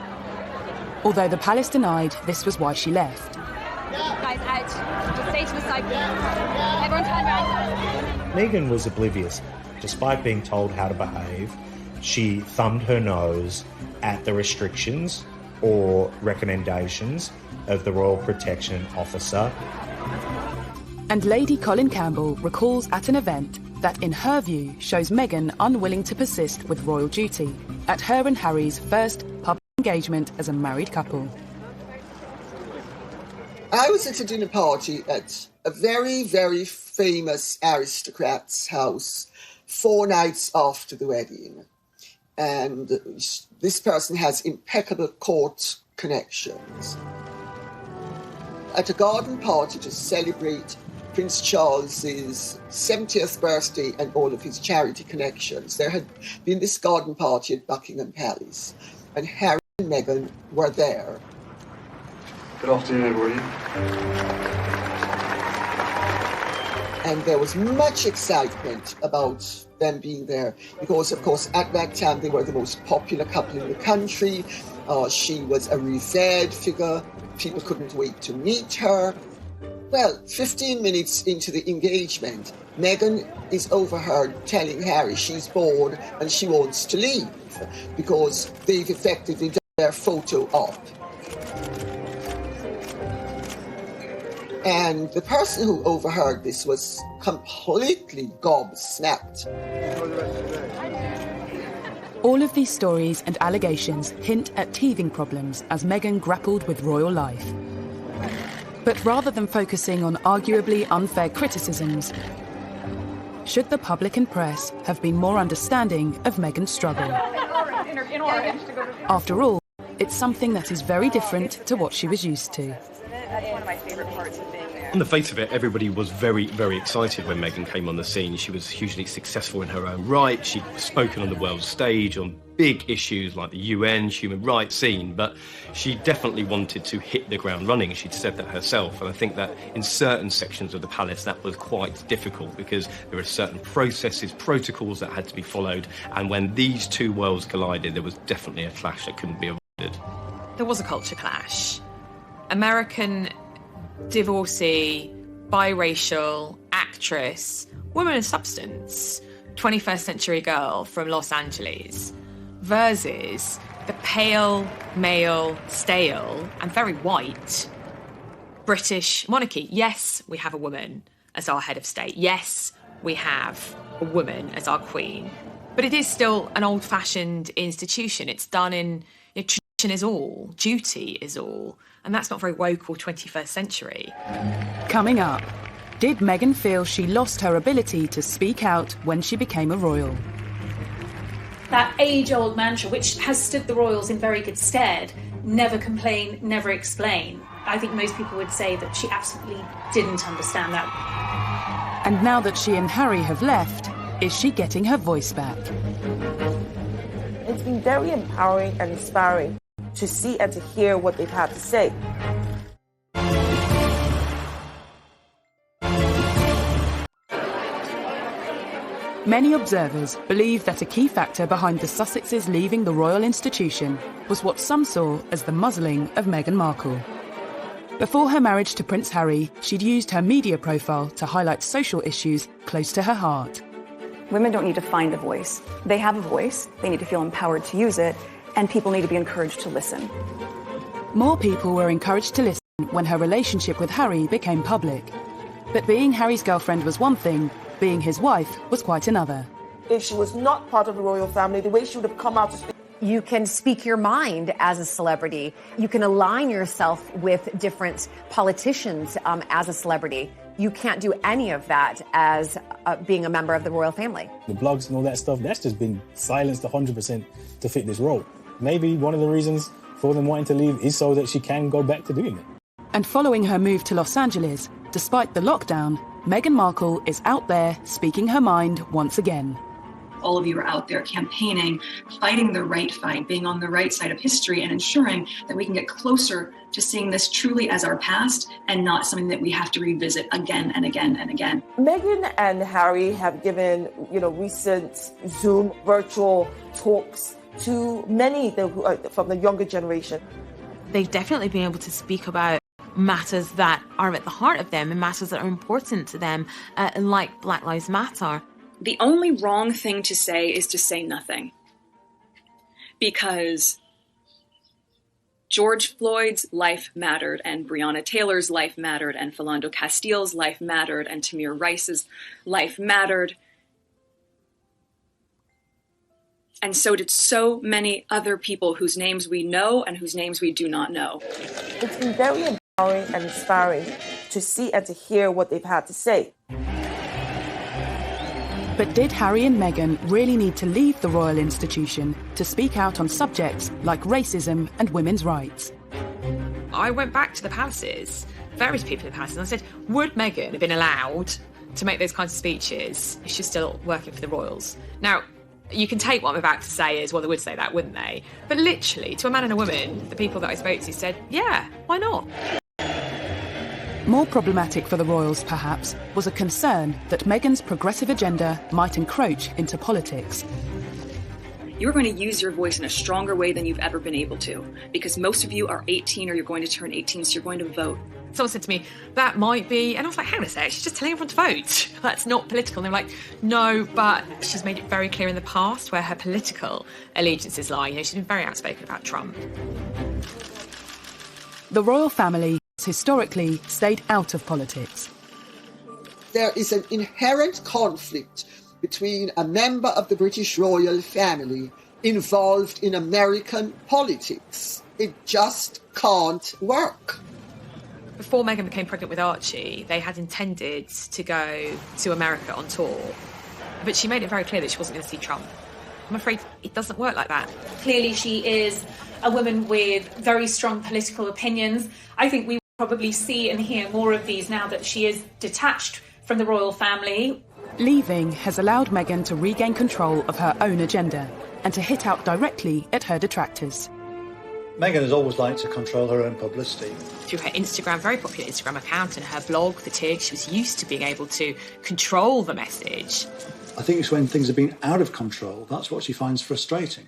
[SPEAKER 1] Although the palace denied this was why she left.
[SPEAKER 12] Guys, out. Stay to the side. Everyone turn around.
[SPEAKER 9] Meghan was oblivious. Despite being told how to behave, she thumbed her nose at the restrictions or recommendations of the Royal Protection Officer.
[SPEAKER 1] And Lady Colin Campbell recalls at an event that, in her view, shows Meghan unwilling to persist with royal duty at her and Harry's first public engagement as a married couple.
[SPEAKER 10] I was at a dinner party at a very, very famous aristocrat's house 4 nights after the wedding. And this person has impeccable court connections. At a garden party to celebrate Prince Charles's 70th birthday and all of his charity connections, there had been this garden party at Buckingham Palace, and Harry and Meghan were there.
[SPEAKER 6] Good afternoon, everybody.
[SPEAKER 10] And there was much excitement about them being there because, of course, at that time they were the most popular couple in the country. She was a revered figure. People couldn't wait to meet her. Well, 15 minutes into the engagement, Meghan is overheard telling Harry she's bored and she wants to leave because they've effectively done their photo op. And the person who overheard this was completely gobsmacked.
[SPEAKER 1] All of these stories and allegations hint at teething problems as Meghan grappled with royal life. But rather than focusing on arguably unfair criticisms, should the public and press have been more understanding of Meghan's struggle? After all, it's something that is very different to what she was used to.
[SPEAKER 3] That's one of my favorite parts of being there.
[SPEAKER 5] On the face of it, everybody was very, very excited when Meghan came on the scene. She was hugely successful in her own right. She'd spoken on the world stage on big issues like the UN, human rights scene, but she definitely wanted to hit the ground running. She'd said that herself, and I think that in certain sections of the palace that was quite difficult because there were certain processes, protocols that had to be followed, and when these two worlds collided, there was definitely a clash that couldn't be avoided.
[SPEAKER 15] There was a culture clash. American divorcee, biracial, actress, woman of substance, 21st century girl from Los Angeles, versus the pale, male, stale, and very white British monarchy. Yes, we have a woman as our head of state. Yes, we have a woman as our queen. But it is still an old-fashioned institution. It's done in tradition is all, duty is all. And that's not very woke or 21st century.
[SPEAKER 1] Coming up, did Meghan feel she lost her ability to speak out when she became a royal?
[SPEAKER 7] That age-old mantra, which has stood the royals in very good stead, never complain, never explain. I think most people would say that she absolutely didn't understand that.
[SPEAKER 1] And now that she and Harry have left, is she getting her voice back?
[SPEAKER 22] It's been very empowering and inspiring to see and to hear what they've had to say.
[SPEAKER 1] Many observers believe that a key factor behind the Sussexes leaving the royal institution was what some saw as the muzzling of Meghan Markle. Before her marriage to Prince Harry, she'd used her media profile to highlight social issues close to her heart.
[SPEAKER 23] Women don't need to find a voice. They have a voice, they need to feel empowered to use it, and people need to be encouraged to listen.
[SPEAKER 1] More people were encouraged to listen when her relationship with Harry became public. But being Harry's girlfriend was one thing, being his wife was quite another.
[SPEAKER 22] If she was not part of the royal family, the way she would have come out to speak.
[SPEAKER 2] You can speak your mind as a celebrity. You can align yourself with different politicians as a celebrity. you can't do any of that as being a member of the royal family.
[SPEAKER 21] The blogs and all that stuff, that's just been silenced 100% to fit this role. Maybe one of the reasons for them wanting to leave is so that she can go back to doing it.
[SPEAKER 1] And following her move to Los Angeles, despite the lockdown, Meghan Markle is out there speaking her mind once again.
[SPEAKER 13] All of you are out there campaigning, fighting the right fight, being on the right side of history and ensuring that we can get closer to seeing this truly as our past and not something that we have to revisit again and again and again.
[SPEAKER 22] Meghan and Harry have given, recent Zoom virtual talks to many from the younger generation.
[SPEAKER 4] They've definitely been able to speak about matters that are at the heart of them and matters that are important to them, like Black Lives Matter.
[SPEAKER 3] The only wrong thing to say is to say nothing. Because George Floyd's life mattered, and Breonna Taylor's life mattered, and Philando Castile's life mattered, and Tamir Rice's life mattered. And so did so many other people whose names we know and whose names we do not know.
[SPEAKER 22] It's been very empowering and inspiring to see and to hear what they've had to say.
[SPEAKER 1] But did Harry and Meghan really need to leave the royal institution to speak out on subjects like racism and women's rights?
[SPEAKER 15] I went back to the palaces, various people in the palaces, and I said, would Meghan have been allowed to make those kinds of speeches if she's still working for the royals? Now, you can take what I'm about to say as, well, they would say that, wouldn't they? But literally, to a man and a woman, the people that I spoke to said, yeah, why not?
[SPEAKER 1] More problematic for the royals, perhaps, was a concern that Meghan's progressive agenda might encroach into politics.
[SPEAKER 3] You're going to use your voice in a stronger way than you've ever been able to, because most of you are 18 or you're going to turn 18, so you're going to vote.
[SPEAKER 15] Someone said to me, that might be, and I was like, hang on a sec, she's just telling everyone to vote. That's not political. And they were like, no, but she's made it very clear in the past where her political allegiances lie. She's been very outspoken about Trump.
[SPEAKER 1] The royal family historically stayed out of politics.
[SPEAKER 10] There is an inherent conflict between a member of the British royal family involved in American politics. It just can't work.
[SPEAKER 15] Before Meghan became pregnant with Archie, they had intended to go to America on tour, but she made it very clear that she wasn't going to see Trump. I'm afraid it doesn't work like that.
[SPEAKER 7] Clearly she is a woman with very strong political opinions. I think we probably see and hear more of these now that she is detached from the royal family.
[SPEAKER 1] Leaving has allowed Meghan to regain control of her own agenda and to hit out directly at her detractors.
[SPEAKER 11] Meghan has always liked to control her own publicity.
[SPEAKER 15] Through her Instagram, very popular Instagram account, and her blog, The Tig, she was used to being able to control the message.
[SPEAKER 11] I think it's when things have been out of control, that's what she finds frustrating.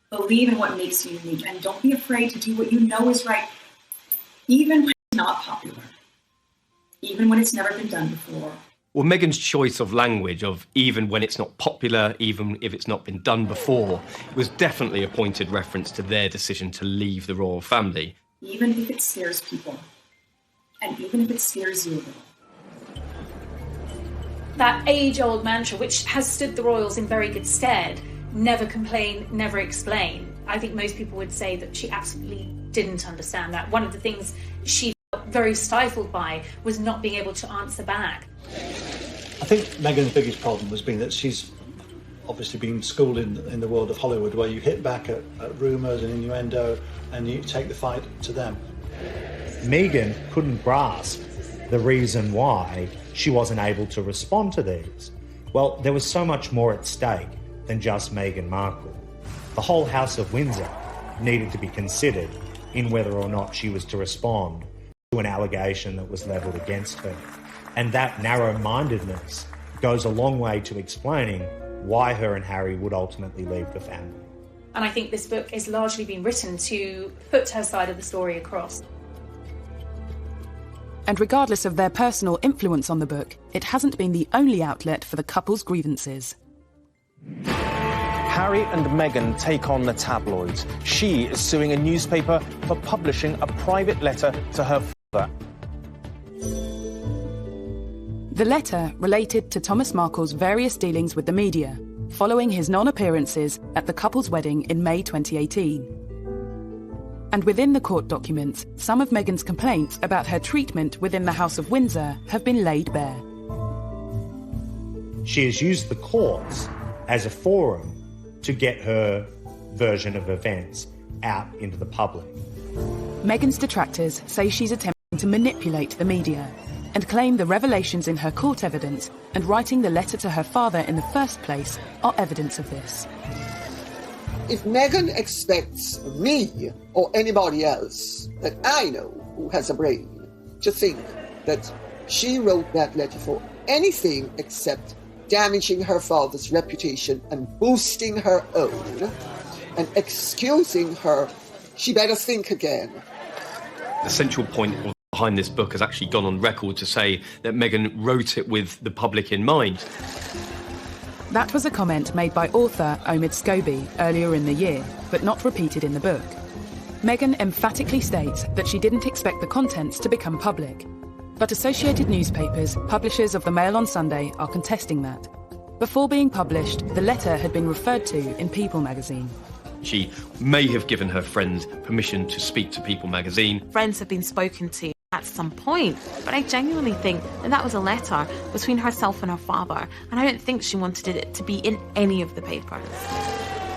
[SPEAKER 13] Believe in what makes you unique, and don't be afraid to do what you know is right, even when it's not popular, even when it's never been done before.
[SPEAKER 5] Well, Meghan's choice of language of even when it's not popular, even if it's not been done before, was definitely a pointed reference to their decision to leave the royal family.
[SPEAKER 13] Even if it scares people, and even if it scares you a little.
[SPEAKER 7] That age-old mantra, which has stood the royals in very good stead, never complain, never explain. I think most people would say that she absolutely didn't understand that. One of the things she felt very stifled by was not being able to answer back.
[SPEAKER 11] I think Meghan's biggest problem has been that she's obviously been schooled in the world of Hollywood, where you hit back at rumours and innuendo and you take the fight to them.
[SPEAKER 9] Meghan couldn't grasp the reason why she wasn't able to respond to these. Well, there was so much more at stake than just Meghan Markle. The whole House of Windsor needed to be considered in whether or not she was to respond to an allegation that was levelled against her. And that narrow-mindedness goes a long way to explaining why her and Harry would ultimately leave the family.
[SPEAKER 7] And I think this book has largely been written to put her side of the story across.
[SPEAKER 1] And regardless of their personal influence on the book, it hasn't been the only outlet for the couple's grievances.
[SPEAKER 14] Harry and Meghan take on the tabloids. She is suing a newspaper for publishing a private letter to her father.
[SPEAKER 1] The letter related to Thomas Markle's various dealings with the media, following his non-appearances at the couple's wedding in May 2018. And within the court documents, some of Meghan's complaints about her treatment within the House of Windsor have been laid bare.
[SPEAKER 9] She has used the courts as a forum to get her version of events out into the public.
[SPEAKER 1] Meghan's detractors say she's attempting to manipulate the media and claim the revelations in her court evidence and writing the letter to her father in the first place are evidence of this.
[SPEAKER 10] If Meghan expects me or anybody else that I know who has a brain to think that she wrote that letter for anything except damaging her father's reputation and boosting her own and excusing her, she better think again.
[SPEAKER 5] The central point behind this book has actually gone on record to say that Meghan wrote it with the public in mind.
[SPEAKER 1] That was a comment made by author Omid Scobie earlier in the year, but not repeated in the book. Meghan emphatically states that she didn't expect the contents to become public. But Associated Newspapers, publishers of the Mail on Sunday, are contesting that. Before being published, the letter had been referred to in People magazine.
[SPEAKER 5] She may have given her friend permission to speak to People magazine.
[SPEAKER 4] Friends have been spoken to at some point, but I genuinely think that was a letter between herself and her father, and I don't think she wanted it to be in any of the papers.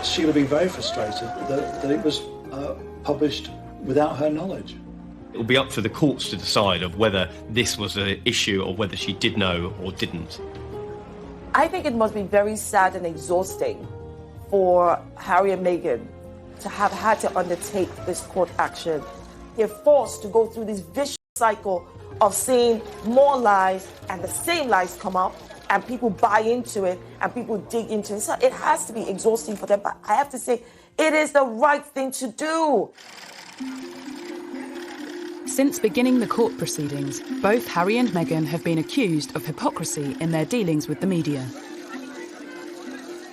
[SPEAKER 11] She would have been very frustrated that it was published without her knowledge.
[SPEAKER 5] It will be up to the courts to decide of whether this was an issue or whether she did know or didn't.
[SPEAKER 22] I think it must be very sad and exhausting for Harry and Meghan to have had to undertake this court action. They're forced to go through this vicious cycle of seeing more lies and the same lies come up and people buy into it and people dig into it. So it has to be exhausting for them, but I have to say it is the right thing to do.
[SPEAKER 1] Since beginning the court proceedings, both Harry and Meghan have been accused of hypocrisy in their dealings with the media.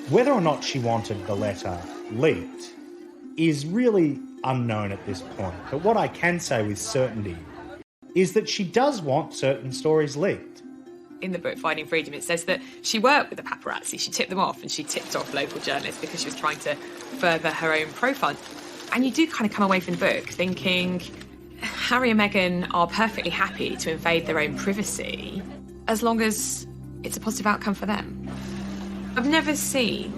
[SPEAKER 9] Whether or not she wanted the letter leaked is really unknown at this point. But what I can say with certainty is that she does want certain stories leaked.
[SPEAKER 15] In the book Finding Freedom, it says that she worked with the paparazzi. She tipped them off, and she tipped off local journalists because she was trying to further her own profile. And you do kind of come away from the book thinking Harry and Meghan are perfectly happy to invade their own privacy as long as it's a positive outcome for them. I've never seen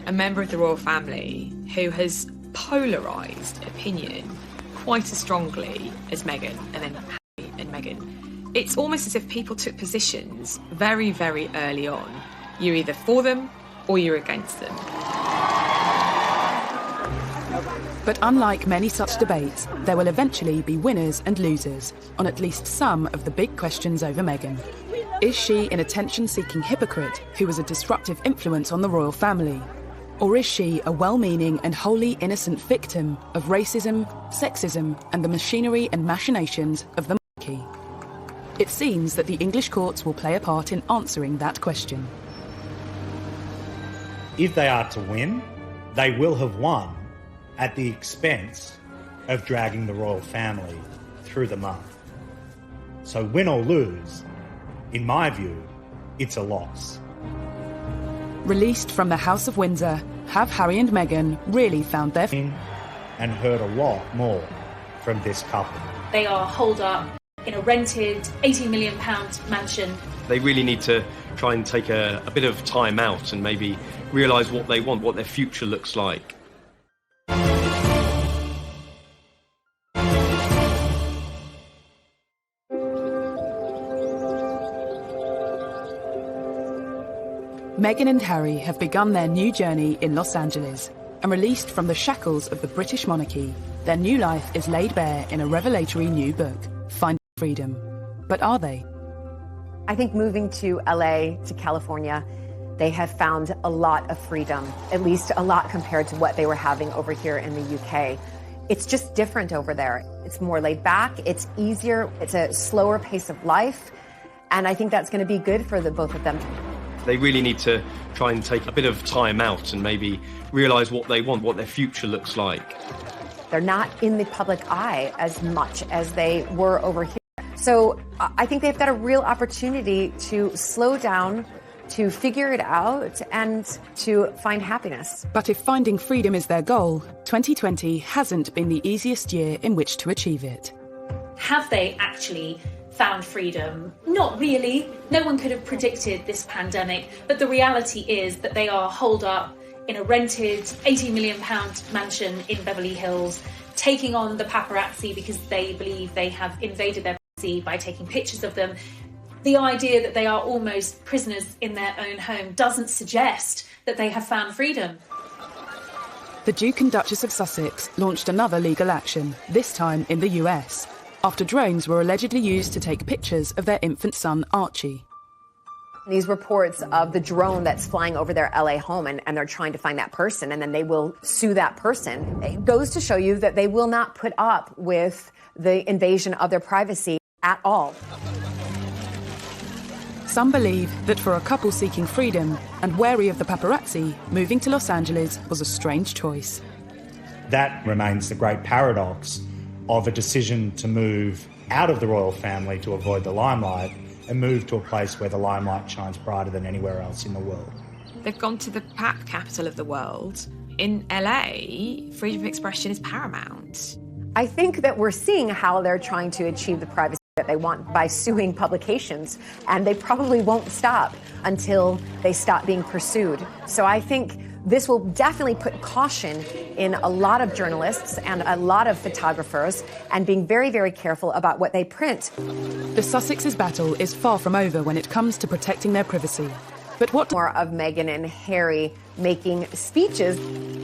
[SPEAKER 15] a member of the royal family who has polarised opinion quite as strongly as Meghan and then Harry and Meghan. It's almost as if people took positions very, very early on. You're either for them or you're against them.
[SPEAKER 1] But unlike many such debates, there will eventually be winners and losers on at least some of the big questions over Meghan. Is she an attention-seeking hypocrite who was a disruptive influence on the royal family? Or is she a well-meaning and wholly innocent victim of racism, sexism, and the machinery and machinations of the monarchy? It seems that the English courts will play a part in answering that question.
[SPEAKER 9] If they are to win, they will have won at the expense of dragging the royal family through the mud. So win or lose, in my view, it's a loss.
[SPEAKER 1] Released from the House of Windsor, have Harry and Meghan really found their...
[SPEAKER 9] And heard a lot more from this couple.
[SPEAKER 7] They are holed up in a rented £80 million mansion.
[SPEAKER 5] They really need to try and take a bit of time out and maybe realise what they want, what their future looks like.
[SPEAKER 1] Meghan and Harry have begun their new journey in Los Angeles, and released from the shackles of the British monarchy, their new life is laid bare in a revelatory new book, Finding Freedom. But are they?
[SPEAKER 2] I think moving to LA, to California, they have found a lot of freedom, at least a lot compared to what they were having over here in the UK. It's just different over there. It's more laid back, it's easier, it's a slower pace of life, and I think that's going to be good for the both of them.
[SPEAKER 5] They really need to try and take a bit of time out and maybe realise what they want, what their future looks like.
[SPEAKER 2] They're not in the public eye as much as they were over here. So I think they've got a real opportunity to slow down, to figure it out and to find happiness.
[SPEAKER 1] But if finding freedom is their goal, 2020 hasn't been the easiest year in which to achieve it.
[SPEAKER 7] Have they actually found freedom? Not really. No one could have predicted this pandemic, but the reality is that they are holed up in a rented £80 million mansion in Beverly Hills, taking on the paparazzi because they believe they have invaded their privacy by taking pictures of them. The idea that they are almost prisoners in their own home doesn't suggest that they have found freedom.
[SPEAKER 1] The Duke and Duchess of Sussex launched another legal action, this time in the US, after drones were allegedly used to take pictures of their infant son, Archie.
[SPEAKER 2] These reports of the drone that's flying over their LA home and they're trying to find that person and then they will sue that person. It goes to show you that they will not put up with the invasion of their privacy at all.
[SPEAKER 1] Some believe that for a couple seeking freedom and wary of the paparazzi, moving to Los Angeles was a strange choice.
[SPEAKER 9] That remains the great paradox of a decision to move out of the royal family to avoid the limelight and move to a place where the limelight shines brighter than anywhere else in the world.
[SPEAKER 15] They've gone to the capital of the world. In LA, freedom of expression is paramount.
[SPEAKER 2] I think that we're seeing how they're trying to achieve the privacy that they want by suing publications, and they probably won't stop until they stop being pursued. So I think this will definitely put caution in a lot of journalists and a lot of photographers and being very, very careful about what they print.
[SPEAKER 1] The Sussex's battle is far from over when it comes to protecting their privacy. But what
[SPEAKER 2] more of Meghan and Harry making speeches?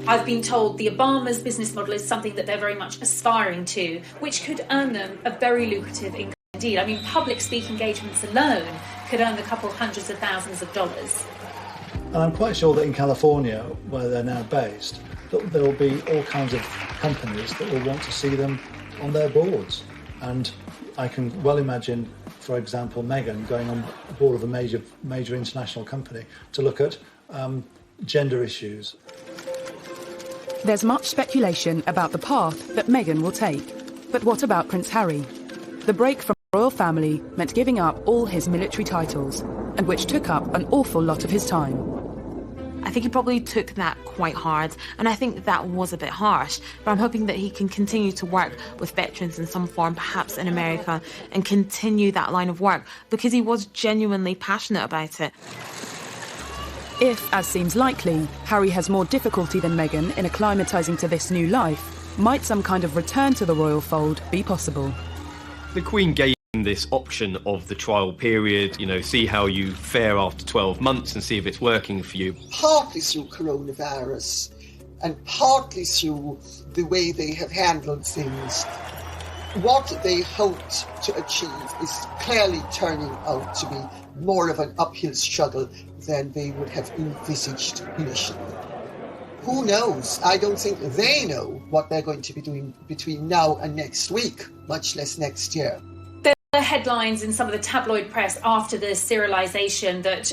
[SPEAKER 7] I've been told the Obamas' business model is something that they're very much aspiring to, which could earn them a very lucrative income indeed. I mean, public speaking engagements alone could earn a couple hundreds of thousands of dollars.
[SPEAKER 11] And I'm quite sure that in California, where they're now based, that there will be all kinds of companies that will want to see them on their boards. And I can well imagine, for example, Meghan going on board of a major international company to look at gender issues.
[SPEAKER 1] There's much speculation about the path that Meghan will take. But what about Prince Harry? The break from the royal family meant giving up all his military titles, and which took up an awful lot of his time.
[SPEAKER 4] I think he probably took that quite hard, and I think that was a bit harsh, but I'm hoping that he can continue to work with veterans in some form, perhaps in America, and continue that line of work, because he was genuinely passionate about it.
[SPEAKER 1] If, as seems likely, Harry has more difficulty than Meghan in acclimatising to this new life, might some kind of return to the royal fold be possible?
[SPEAKER 5] The Queen gave this option of the trial period, see how you fare after 12 months and see if it's working for you.
[SPEAKER 10] Partly through coronavirus and partly through the way they have handled things, what they hoped to achieve is clearly turning out to be more of an uphill struggle than they would have envisaged initially. Who knows? I don't think they know what they're going to be doing between now and next week, much less next year.
[SPEAKER 7] The headlines in some of the tabloid press after the serialization that,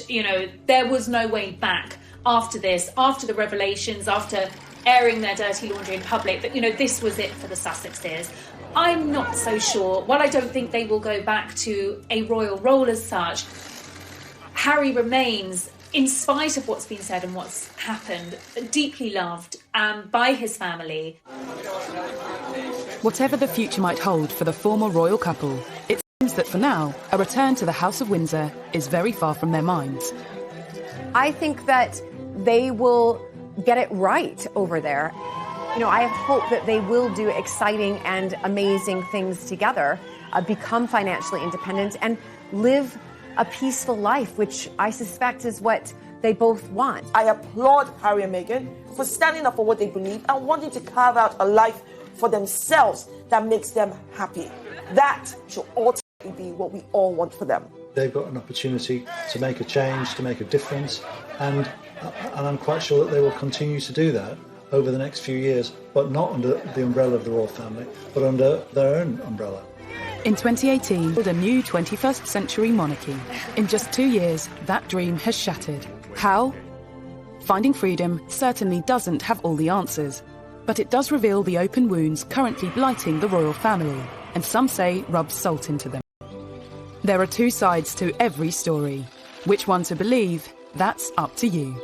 [SPEAKER 7] there was no way back after this, after the revelations, after airing their dirty laundry in public, that, this was it for the Sussexes. I'm not so sure. While I don't think they will go back to a royal role as such, Harry remains, in spite of what's been said and what's happened, deeply loved by his family.
[SPEAKER 1] Whatever the future might hold for the former royal couple, it seems that for now, a return to the House of Windsor is very far from their minds.
[SPEAKER 2] I think that they will get it right over there. I hope that they will do exciting and amazing things together, become financially independent, and live a peaceful life, which I suspect is what they both want.
[SPEAKER 16] I applaud Harry and Meghan for standing up for what they believe and wanting to carve out a life for themselves that makes them happy. That should ultimately be what we all want for them.
[SPEAKER 11] They've got an opportunity to make a change, to make a difference, and I'm quite sure that they will continue to do that over the next few years, but not under the umbrella of the royal family, but under their own umbrella.
[SPEAKER 1] In 2018, a new 21st century monarchy. In just 2 years, that dream has shattered. How? Finding freedom certainly doesn't have all the answers, but it does reveal the open wounds currently blighting the royal family, and some say rubs salt into them. There are two sides to every story. Which one to believe That's up to you.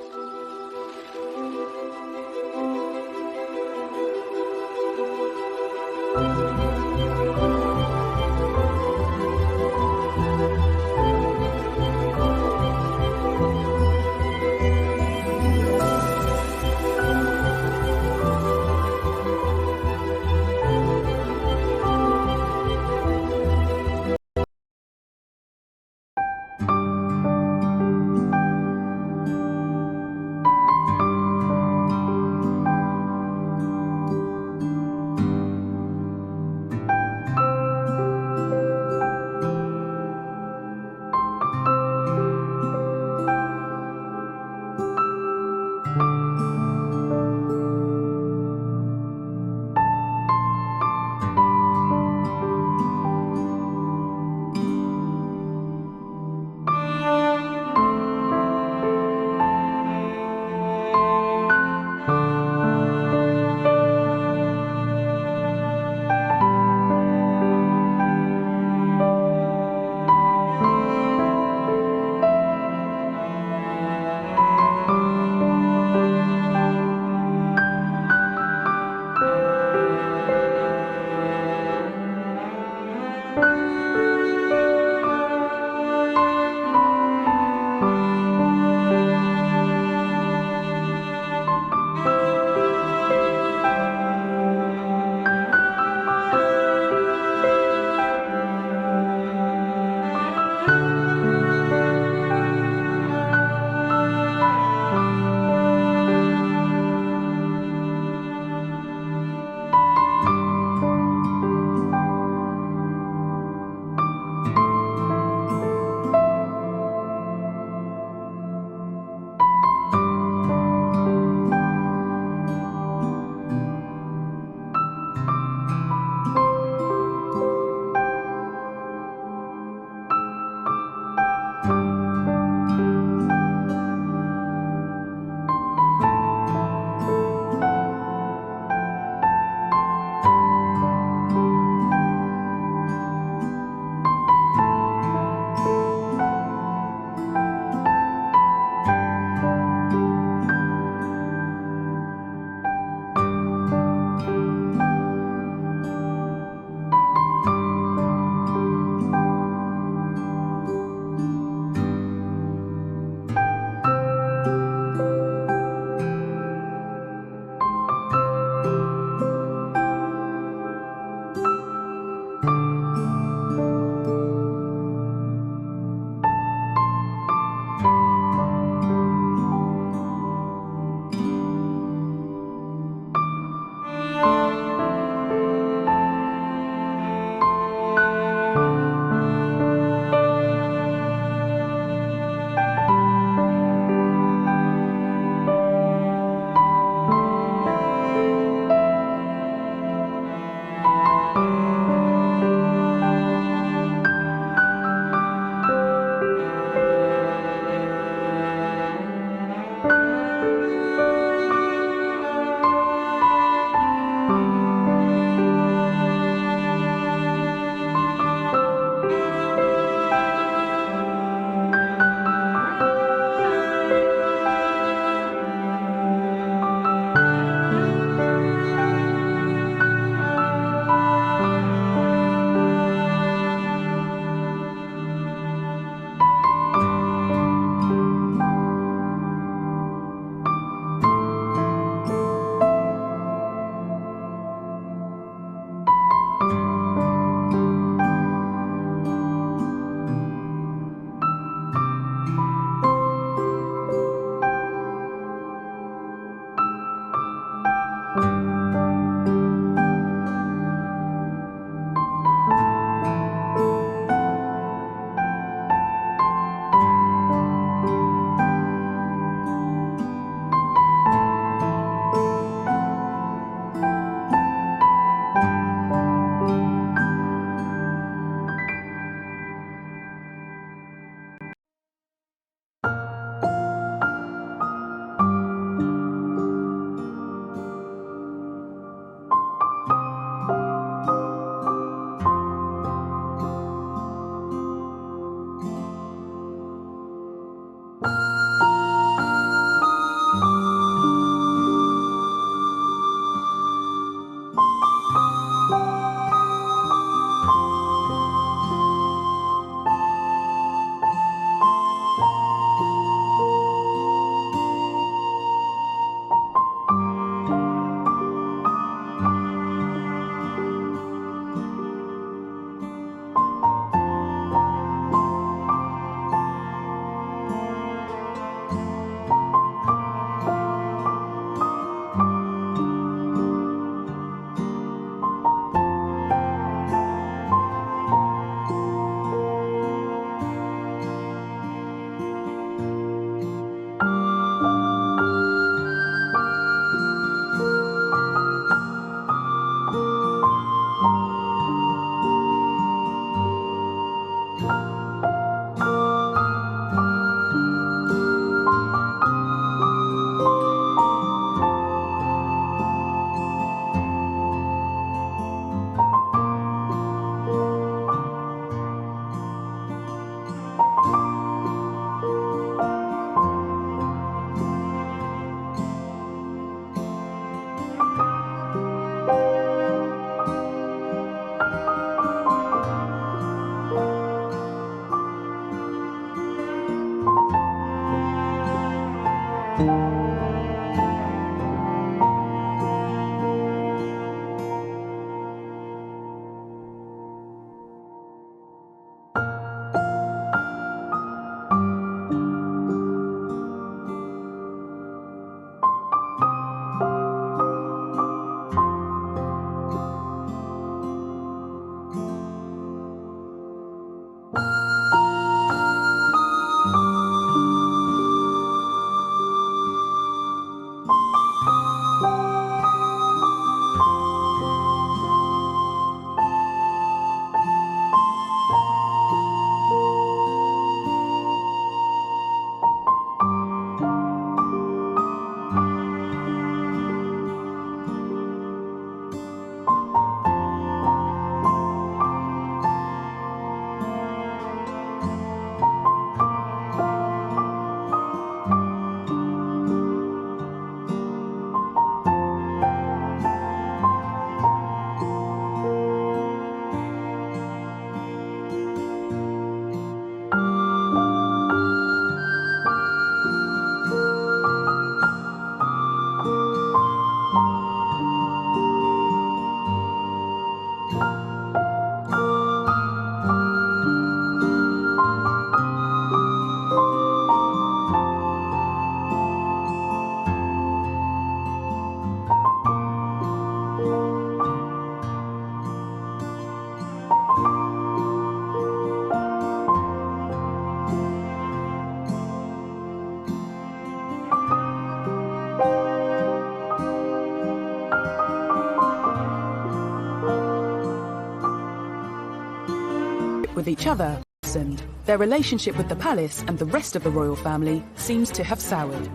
[SPEAKER 1] with each other worsened. Their relationship with the palace and the rest of the royal family seems to have soured.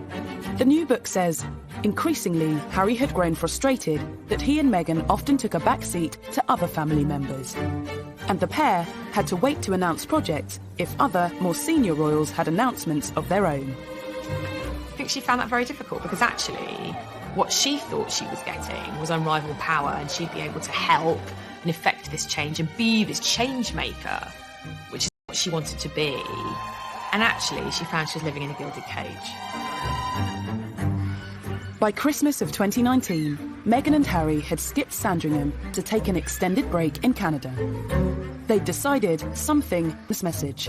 [SPEAKER 1] The new book says, increasingly, Harry had grown frustrated that he and Meghan often took a back seat to other family members. And the pair had to wait to announce projects if other, more senior royals had announcements of their own.
[SPEAKER 15] I think she found that very difficult because actually what she thought she was getting was unrivaled power, and she'd be able to help and effect this change and be this change maker, which is what she wanted to be. And actually she found she was living in a gilded cage.
[SPEAKER 1] By Christmas of 2019, Meghan and Harry had skipped Sandringham to take an extended break in Canada. They'd decided something was message.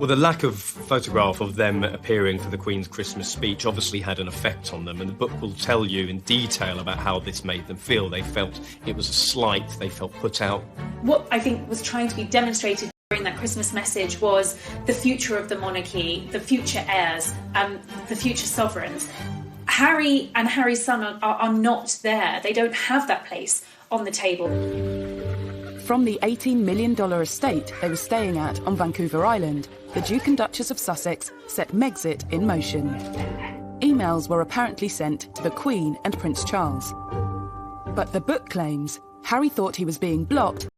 [SPEAKER 5] Well, the lack of photograph of them appearing for the Queen's Christmas speech obviously had an effect on them, and the book will tell you in detail about how this made them feel. They felt it was a slight, they felt put out.
[SPEAKER 7] What I think was trying to be demonstrated during that Christmas message was the future of the monarchy, the future heirs, the future sovereigns. Harry and Harry's son are not there. They don't have that place on the table.
[SPEAKER 1] From the $18 million estate they were staying at on Vancouver Island, the Duke and Duchess of Sussex set Megxit in motion. Emails were apparently sent to the Queen and Prince Charles. But the book claims Harry thought he was being blocked